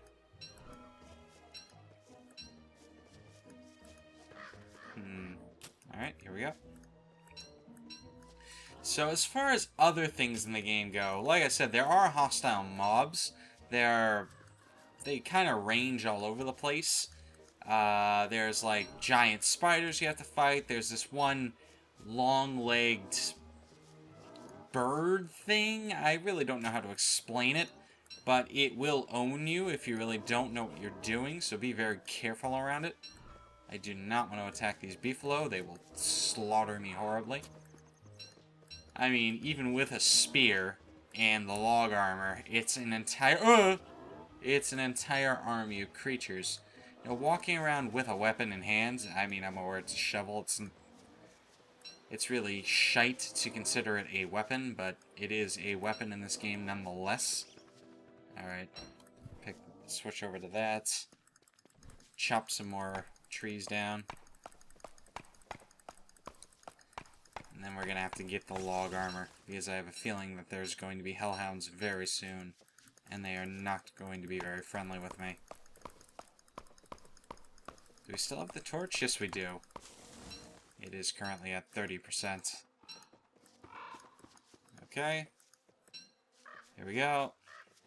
Alright, here we go. So as far as other things in the game go, like I said, there are hostile mobs. They kind of range all over the place. There's like giant spiders you have to fight. There's this one long-legged bird thing. I really don't know how to explain it, but it will own you if you really don't know what you're doing, so be very careful around it. I do not want to attack these beefalo. They will slaughter me horribly. I mean, even with a spear and the log armor, it's an entire army of creatures. You know, walking around with a weapon in hand, I mean, I'm aware it's a shovel. It's really shite to consider it a weapon, but it is a weapon in this game nonetheless. Alright. Switch over to that. Chop some more trees down. And then we're going to have to get the log armor, because I have a feeling that there's going to be hellhounds very soon, and they are not going to be very friendly with me. Do we still have the torch? Yes, we do. It is currently at 30%. Okay. Here we go.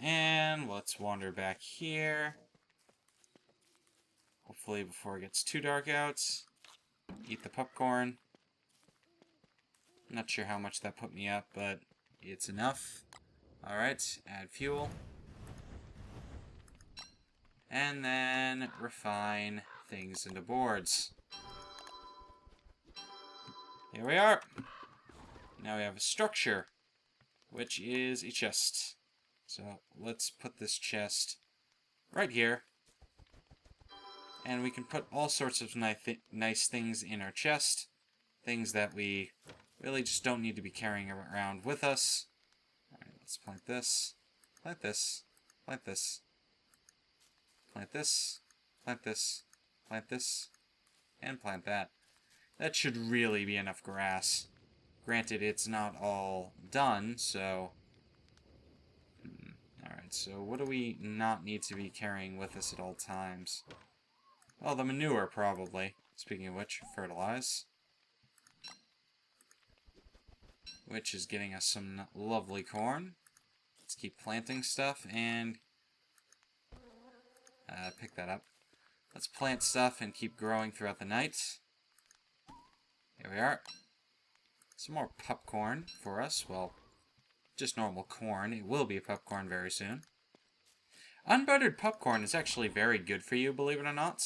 And let's wander back here. Hopefully before it gets too dark out. Eat the popcorn. Not sure how much that put me up, but it's enough. Alright, add fuel. And then refine things into boards. Here we are. Now we have a structure, which is a chest. So let's put this chest right here. And we can put all sorts of nice things in our chest. things that we really just don't need to be carrying around with us. Alright, let's plant this. Plant this. Plant this. Plant this. Plant this. Plant this. And plant that. That should really be enough grass. Granted, it's not all done, so... Alright, so what do we not need to be carrying with us at all times? Well, the manure, probably. Speaking of which, fertilize. Which is getting us some lovely corn. Let's keep planting stuff and... pick that up. Let's plant stuff and keep growing throughout the night. Here we are. Some more popcorn for us. Well, just normal corn. It will be popcorn very soon. Unbuttered popcorn is actually very good for you, believe it or not.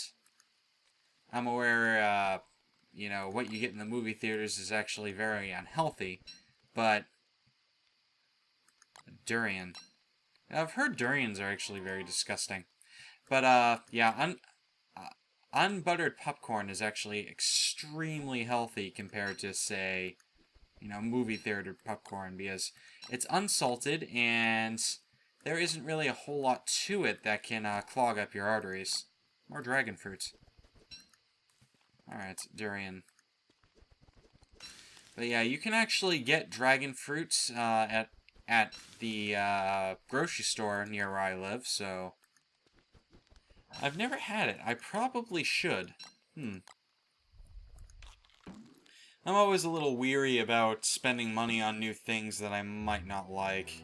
I'm aware, you know, what you get in the movie theaters is actually very unhealthy, but durian. I've heard durians are actually very disgusting. But, yeah, unbuttered popcorn is actually extremely healthy compared to, say, you know, movie theater popcorn, because it's unsalted and there isn't really a whole lot to it that can clog up your arteries. More dragon fruits. Alright, durian. But yeah, you can actually get dragon fruits at the grocery store near where I live, so... I've never had it. I probably should. I'm always a little weary about spending money on new things that I might not like.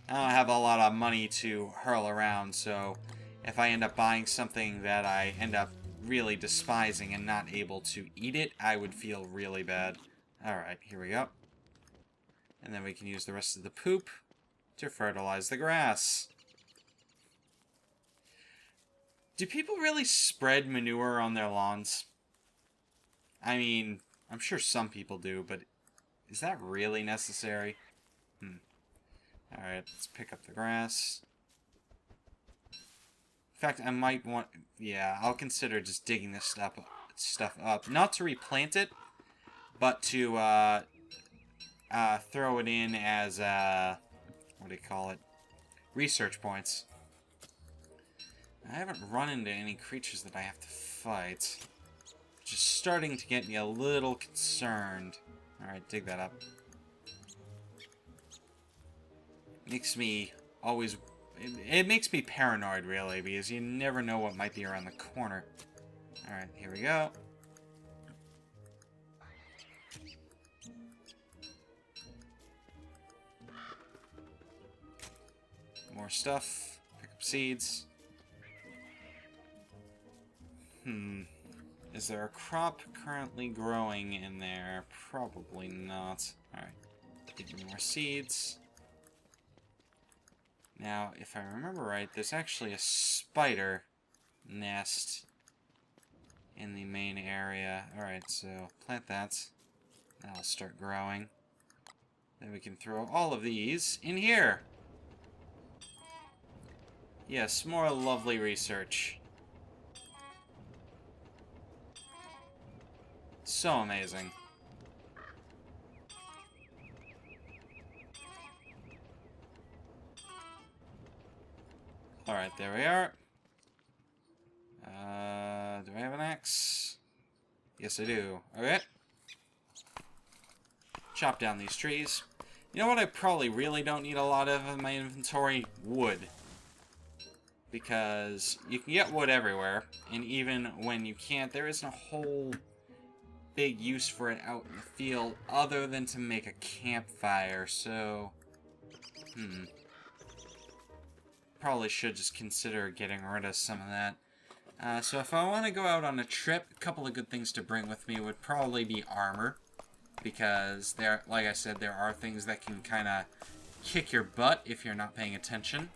I don't have a lot of money to hurl around, so if I end up buying something that I end up really despising and not able to eat it, I would feel really bad. Alright, here we go. And then we can use the rest of the poop to fertilize the grass. Do people really spread manure on their lawns? I mean, I'm sure some people do, but is that really necessary? Alright, let's pick up the grass. In fact, I might want... Yeah, I'll consider just digging this stuff up. Not to replant it, but to throw it in as, what do you call it? Research points. I haven't run into any creatures that I have to fight. Just starting to get me a little concerned. Alright, dig that up. Makes me always... It makes me paranoid, really, because you never know what might be around the corner. Alright, here we go. More stuff. Pick up seeds. Is there a crop currently growing in there? Probably not. Alright. Give me more seeds. Now, if I remember right, there's actually a spider nest in the main area. Alright, so plant that. That'll start growing. Then we can throw all of these in here. Yes, more lovely research. So amazing. Alright, there we are. Do I have an axe? Yes, I do. Okay. Chop down these trees. You know what I probably really don't need a lot of in my inventory? Wood. Because you can get wood everywhere, and even when you can't, there isn't a whole big use for it out in the field other than to make a campfire, so... Probably should just consider getting rid of some of that. So if I want to go out on a trip, a couple of good things to bring with me would probably be armor. Because, there, like I said, there are things that can kind of kick your butt if you're not paying attention.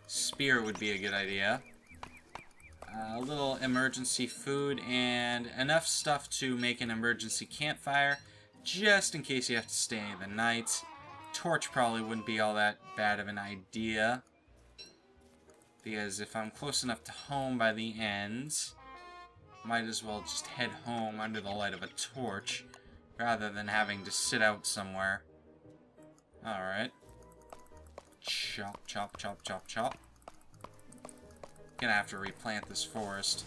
Spear would be a good idea. A little emergency food and enough stuff to make an emergency campfire, just in case you have to stay the night. Torch probably wouldn't be all that bad of an idea, because if I'm close enough to home by the end, Might as well just head home under the light of a torch, rather than having to sit out somewhere. Alright. Chop, chop, chop, chop, chop. Gonna have to replant this forest.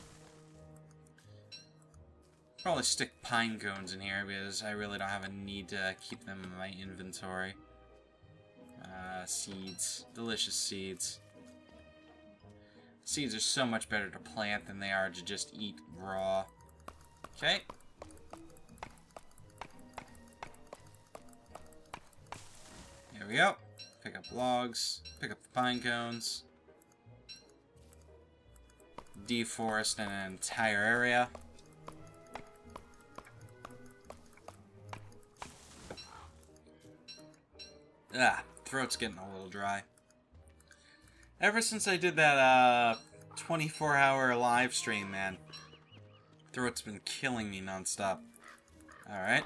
Probably stick pine cones in here, because I really don't have a need to keep them in my inventory. Seeds. Delicious seeds. Seeds are so much better to plant than they are to just eat raw. Okay. There we go. Pick up logs. Pick up the pine cones. Deforest an entire area. Throat's getting a little dry. Ever since I did that 24-hour live stream, man, throat's been killing me nonstop. Alright.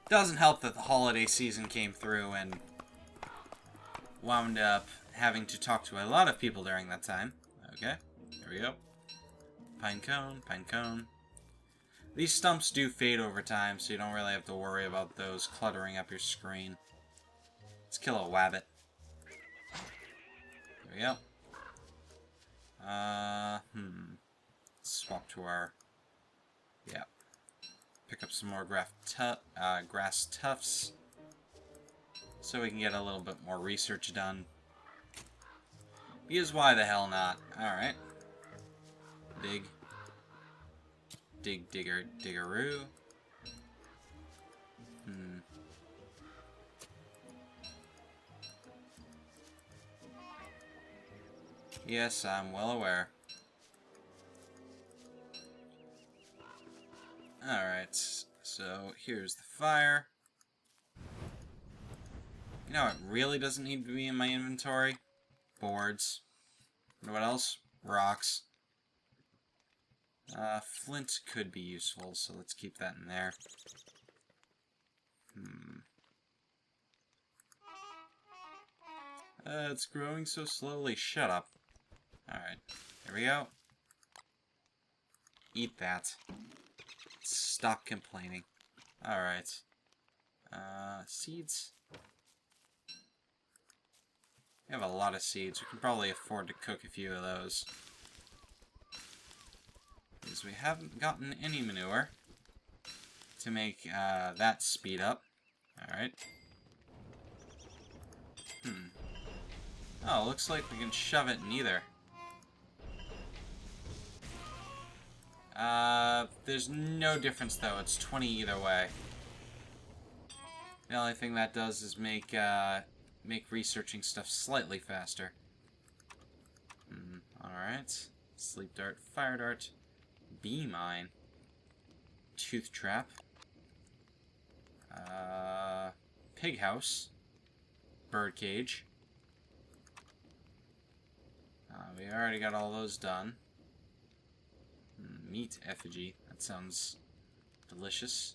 Doesn't help that the holiday season came through and wound up having to talk to a lot of people during that time. Okay, there we go. Pine cone, pine cone. These stumps do fade over time, so you don't really have to worry about those cluttering up your screen. Let's kill a wabbit. There we go. Swap to our... Yeah. Pick up some more grass tufts. So we can get a little bit more research done. Because why the hell not? Alright. Dig. Dig, digger, diggeroo. Yes, I'm well aware. Alright, so here's the fire. You know, it really doesn't need to be in my inventory. Boards. And what else? Rocks. Flint could be useful, so let's keep that in there. It's growing so slowly. Shut up. Alright, here we go. Eat that. Stop complaining. Alright. Seeds. We have a lot of seeds. We can probably afford to cook a few of those. Because we haven't gotten any manure to make that speed up. Alright. Oh, looks like we can shove it in either. There's no difference though. It's 20 either way. The only thing that does is make researching stuff slightly faster. Alright. Sleep dart, fire dart, bee mine, tooth trap, pig house, bird cage. We already got all those done. Meat effigy. That sounds delicious.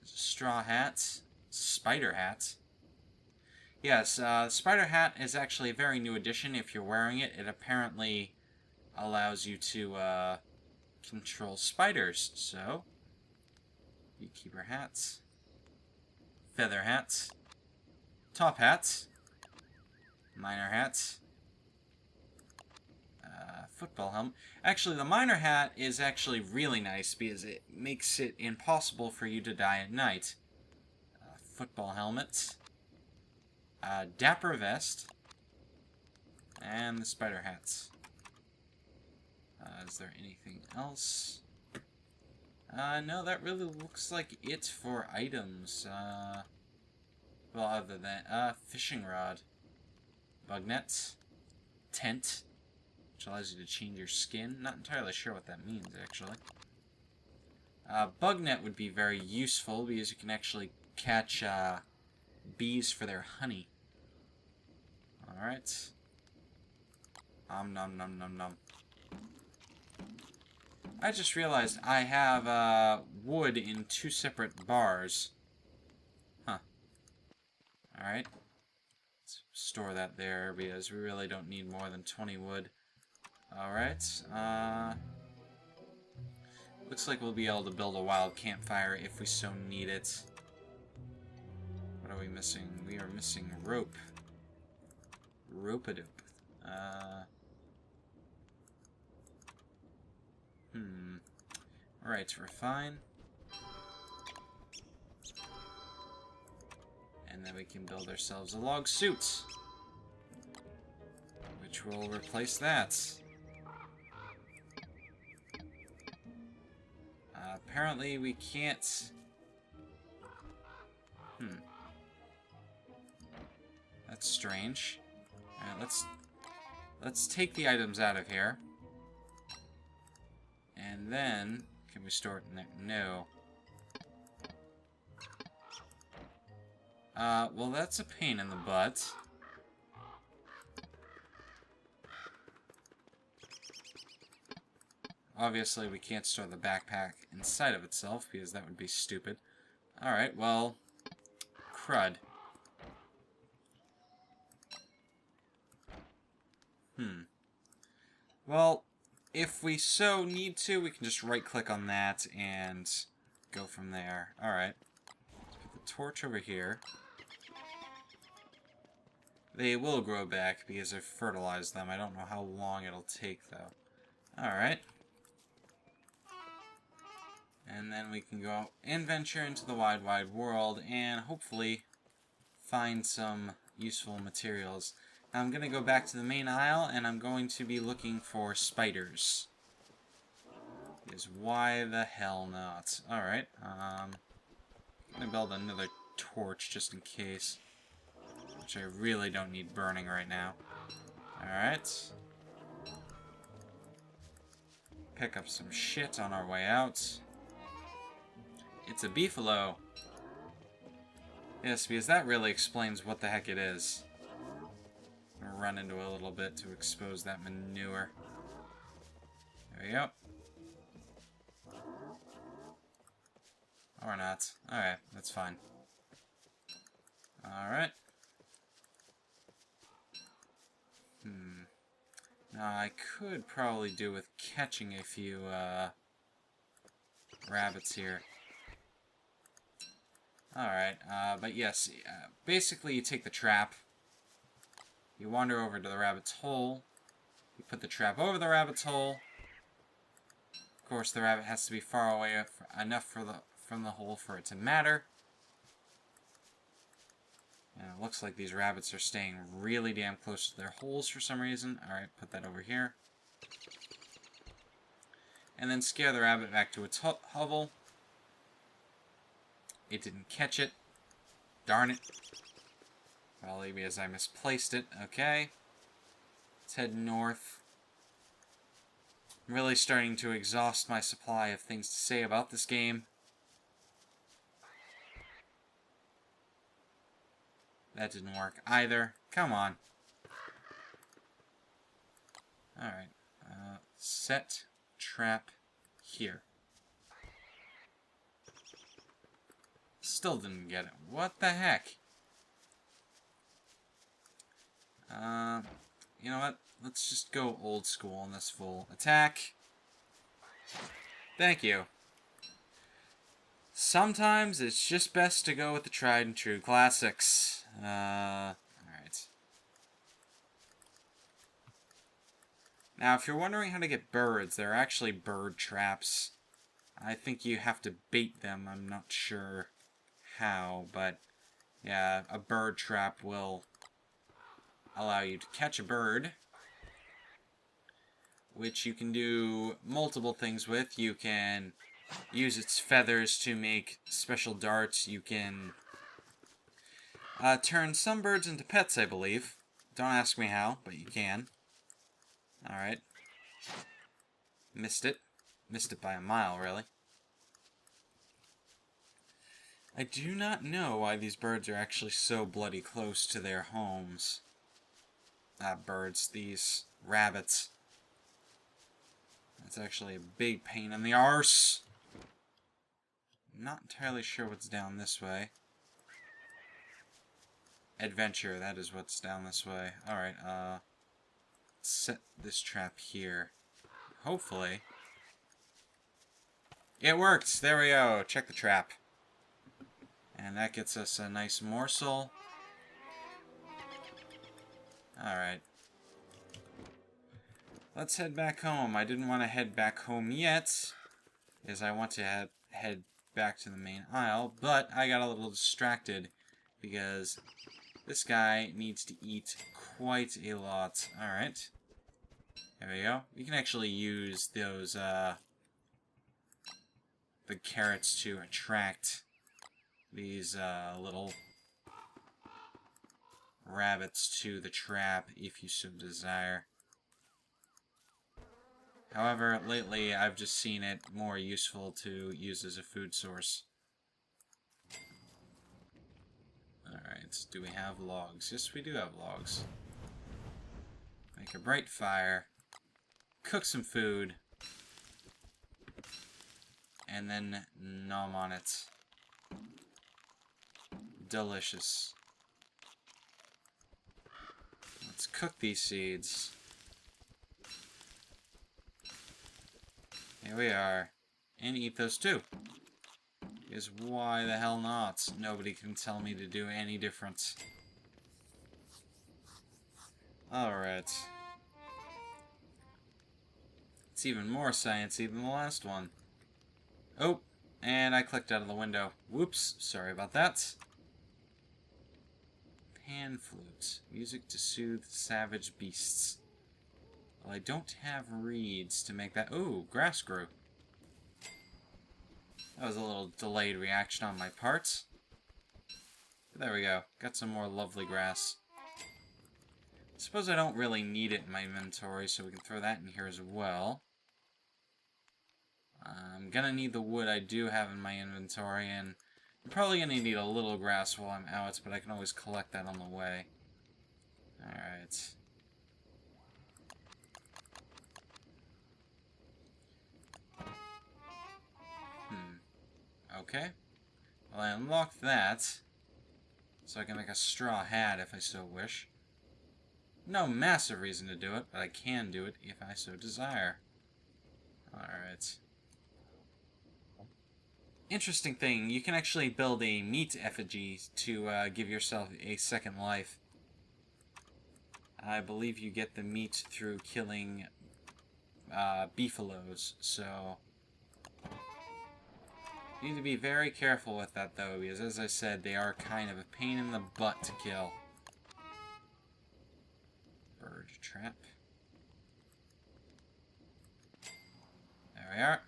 There's a straw hat. Spider hat. Yes, spider hat is actually a very new addition. If you're wearing it, it apparently allows you to control spiders. So, beekeeper hats. Feather hats. Top hats. Miner hats. Football helmet. Actually, the miner hat is actually really nice because it makes it impossible for you to die at night. Football helmet. Dapper vest. And the spider hats. Is there anything else? No, that really looks like it for items. Well, other than, fishing rod. Bug nets. Tent. Which allows you to change your skin. Not entirely sure what that means, actually. Bug net would be very useful because you can actually catch bees for their honey. Alright. Nom nom nom nom. I just realized I have wood in 2 separate bars. Huh. Alright. Let's store that there because we really don't need more than 20 wood. Alright, Looks like we'll be able to build a wild campfire if we so need it. What are we missing? We are missing rope. Rope-a-dope. Alright, we're fine. And then we can build ourselves a log suit, which will replace that. Apparently we can't... That's strange. Alright, let's take the items out of here. And then... Can we store it in there? No. Well, that's a pain in the butt. Obviously, we can't store the backpack inside of itself, because that would be stupid. Alright, well... Crud. Well, if we so need to, we can just right-click on that and go from there. Alright. Put the torch over here. They will grow back because I've fertilized them. I don't know how long it'll take, though. Alright. And then we can go and venture into the wide, wide world and hopefully find some useful materials. Now I'm going to go back to the main aisle and I'm going to be looking for spiders. Because why the hell not? Alright, I'm going to build another torch just in case. Which I really don't need burning right now. Alright. Pick up some shit on our way out. It's a beefalo. Yes, because that really explains what the heck it is. I'm gonna run into a little bit to expose that manure. There we go. Or not. Alright, that's fine. Alright. Now, I could probably do with catching a few, rabbits here. Alright, but yes, basically you take the trap, you wander over to the rabbit's hole, you put the trap over the rabbit's hole. Of course, the rabbit has to be far away enough from the hole for it to matter. And it looks like these rabbits are staying really damn close to their holes for some reason. Alright, put that over here. And then scare the rabbit back to its hovel. It didn't catch it. Darn it. Probably because I misplaced it. Okay. Let's head north. I'm really starting to exhaust my supply of things to say about this game. That didn't work either. Come on. Alright. Set trap here. Still didn't get it. What the heck? You know what? Let's just go old school on this full attack. Thank you. Sometimes it's just best to go with the tried and true classics. Alright. Now, if you're wondering how to get birds, there are actually bird traps. I think you have to bait them. I'm not sure how, but yeah, a bird trap will allow you to catch a bird, which you can do multiple things with. You can use its feathers to make special darts. You can turn some birds into pets, I believe. Don't ask me how, but you can. Alright. Missed it. Missed it by a mile, really. I do not know why these birds are actually so bloody close to their homes. These rabbits. That's actually a big pain in the arse. Not entirely sure what's down this way. Adventure, that is what's down this way. Alright, set this trap here. Hopefully It worked! There we go. Check the trap. And that gets us a nice morsel. Alright. Let's head back home. I didn't want to head back home yet, as I want to head back to the main aisle, but I got a little distracted because this guy needs to eat quite a lot. Alright. There we go. You can actually use those, the carrots to attract these, little rabbits to the trap if you so desire. However, lately I've just seen it more useful to use as a food source. Alright, do we have logs? Yes, we do have logs. Make a bright fire. Cook some food. And then nom on it. Delicious. Let's cook these seeds. Here we are. And eat those too. Because why the hell not? Nobody can tell me to do any different. Alright. It's even more sciencey than the last one. Oh, and I clicked out of the window. Whoops, sorry about that. Pan flute. Music to soothe savage beasts. Well, I don't have reeds to make that... Ooh, grass grew. That was a little delayed reaction on my part. But there we go. Got some more lovely grass. Suppose I don't really need it in my inventory, so we can throw that in here as well. I'm gonna need the wood I do have in my inventory, and I'm probably gonna need a little grass while I'm out, but I can always collect that on the way. Alright. Okay. Well, I unlocked that, so I can make a straw hat if I so wish. No massive reason to do it, but I can do it if I so desire. Alright. Interesting thing, you can actually build a meat effigy to give yourself a second life. I believe you get the meat through killing beefaloes, so... You need to be very careful with that, though, because as I said, they are kind of a pain in the butt to kill. Bird trap. There we are.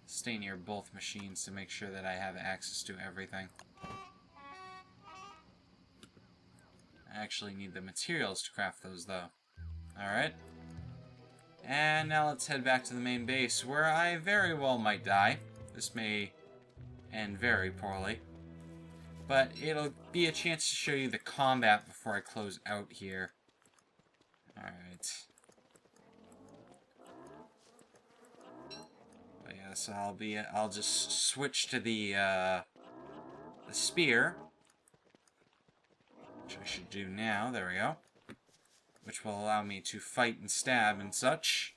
Stay near both machines to make sure that I have access to everything. I actually need the materials to craft those, though. Alright. And now let's head back to the main base, where I very well might die. This may end very poorly. But it'll be a chance to show you the combat before I close out here. Alright. But yeah, so I'll just switch to the spear. Which I should do now. There we go. Which will allow me to fight and stab and such.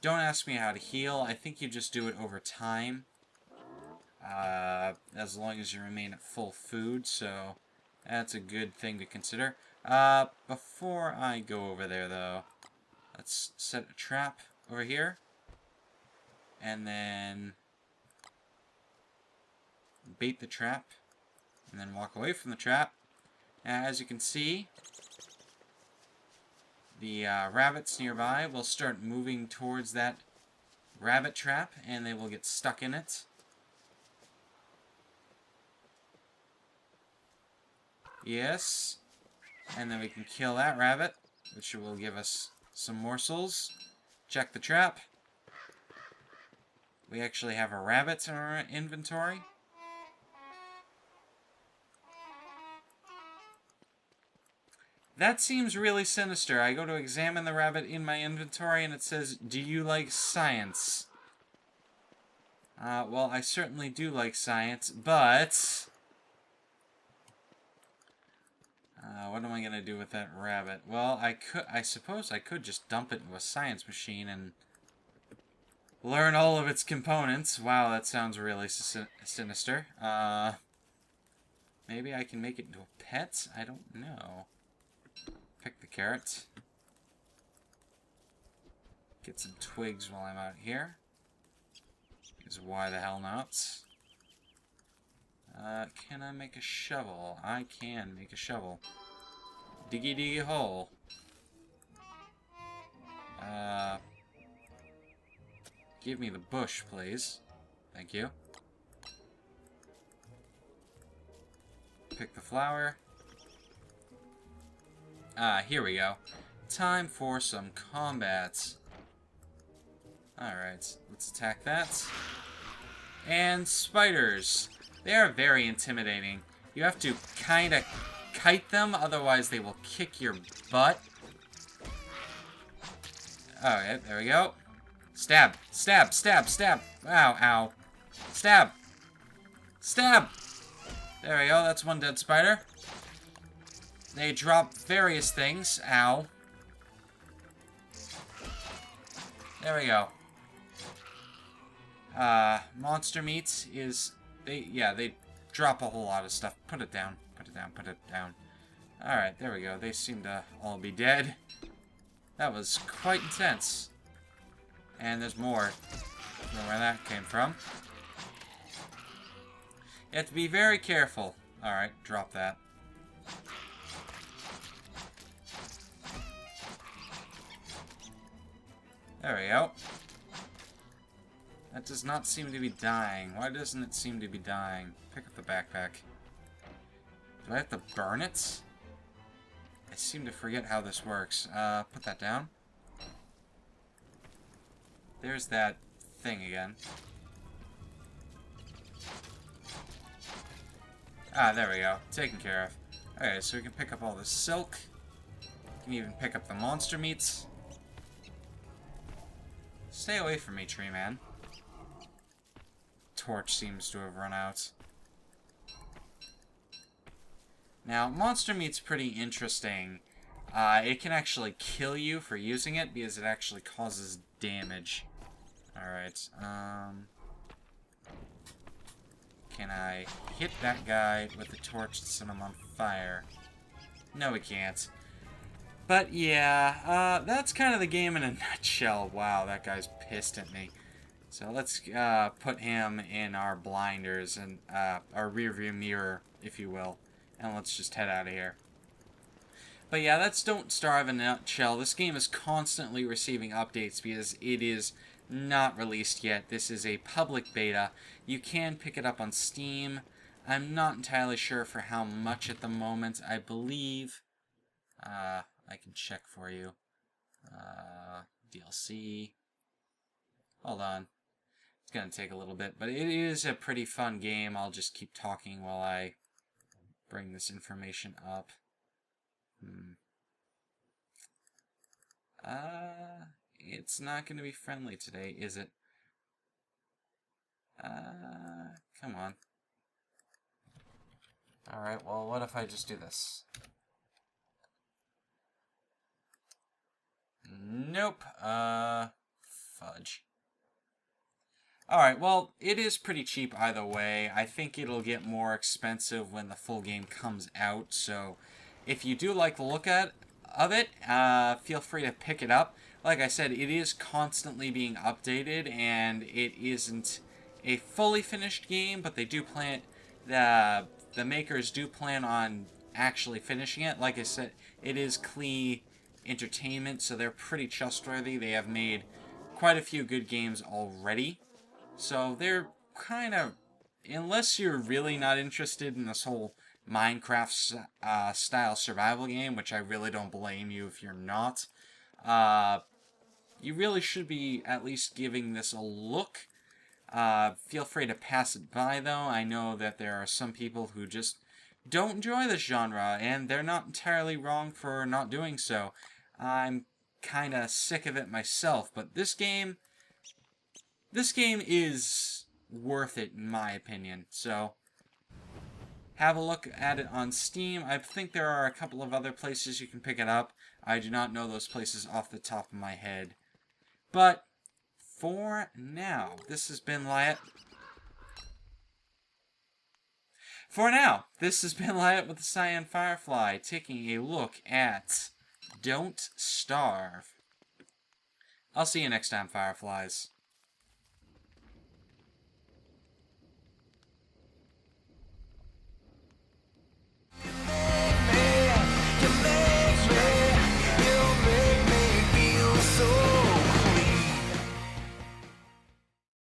Don't ask me how to heal. I think you just do it over time. As long as you remain at full food, so that's a good thing to consider. Before I go over there, though, let's set a trap over here. And then bait the trap. And then walk away from the trap. As you can see, the rabbits nearby will start moving towards that rabbit trap, and they will get stuck in it. Yes. And then we can kill that rabbit, which will give us some morsels. Check the trap. We actually have a rabbit in our inventory. That seems really sinister. I go to examine the rabbit in my inventory and it says, "Do you like science?" Well, I certainly do like science, but... what am I going to do with that rabbit? Well, I suppose I could just dump it into a science machine and learn all of its components. Wow, that sounds really sinister. Maybe I can make it into a pet? I don't know. Pick the carrot. Get some twigs while I'm out here. Because why the hell not? Can I make a shovel? I can make a shovel. Diggy diggy hole. Give me the bush, please. Thank you. Pick the flower. Here we go. Time for some combat. Alright, let's attack that. And spiders. They are very intimidating. You have to kind of kite them, otherwise they will kick your butt. Alright, there we go. Stab, stab, stab, stab. Ow, ow. Stab. Stab. There we go, that's one dead spider. They drop various things. Ow. There we go. Monster meat is... They drop a whole lot of stuff. Put it down. Put it down. Put it down. Alright, there we go. They seem to all be dead. That was quite intense. And there's more. I don't know where that came from. You have to be very careful. Alright, drop that. There we go. That does not seem to be dying. Why doesn't it seem to be dying? Pick up the backpack. Do I have to burn it? I seem to forget how this works. Put that down. There's that thing again. Ah, there we go. Taken care of. Okay, so we can pick up all the silk. We can even pick up the monster meats. Stay away from me, tree man. Torch seems to have run out. Now, monster meat's pretty interesting. It can actually kill you for using it because it actually causes damage. Alright, can I hit that guy with the torch to set him on fire? No, we can't. But yeah, that's kind of the game in a nutshell. Wow, that guy's pissed at me. So let's put him in our blinders and our rearview mirror, if you will. And let's just head out of here. But yeah, that's Don't Starve in a nutshell. This game is constantly receiving updates because it is not released yet. This is a public beta. You can pick it up on Steam. I'm not entirely sure for how much at the moment. I believe... I can check for you. DLC. Hold on. It's gonna take a little bit, but it is a pretty fun game. I'll just keep talking while I bring this information up. It's not gonna be friendly today, is it? Come on. Alright, well, what if I just do this? Nope. Fudge. Alright, well, it is pretty cheap either way. I think it'll get more expensive when the full game comes out, so if you do like the look of it, feel free to pick it up. Like I said, it is constantly being updated, and it isn't a fully finished game, but they do plan... The makers do plan on actually finishing it. Like I said, it is Klei Entertainment, so they're pretty trustworthy. They have made quite a few good games already. So they're kind of... Unless you're really not interested in this whole Minecraft style survival game, which I really don't blame you if you're not, you really should be at least giving this a look. Feel free to pass it by, though. I know that there are some people who just don't enjoy this genre, and they're not entirely wrong for not doing so. I'm kind of sick of it myself, but this game is worth it, in my opinion. So, have a look at it on Steam. I think there are a couple of other places you can pick it up. I do not know those places off the top of my head. But for now, this has been Lyiat. For now, this has been Lyiat with the TheCyanFirefly, taking a look at Don't Starve. I'll see you next time, Fireflies.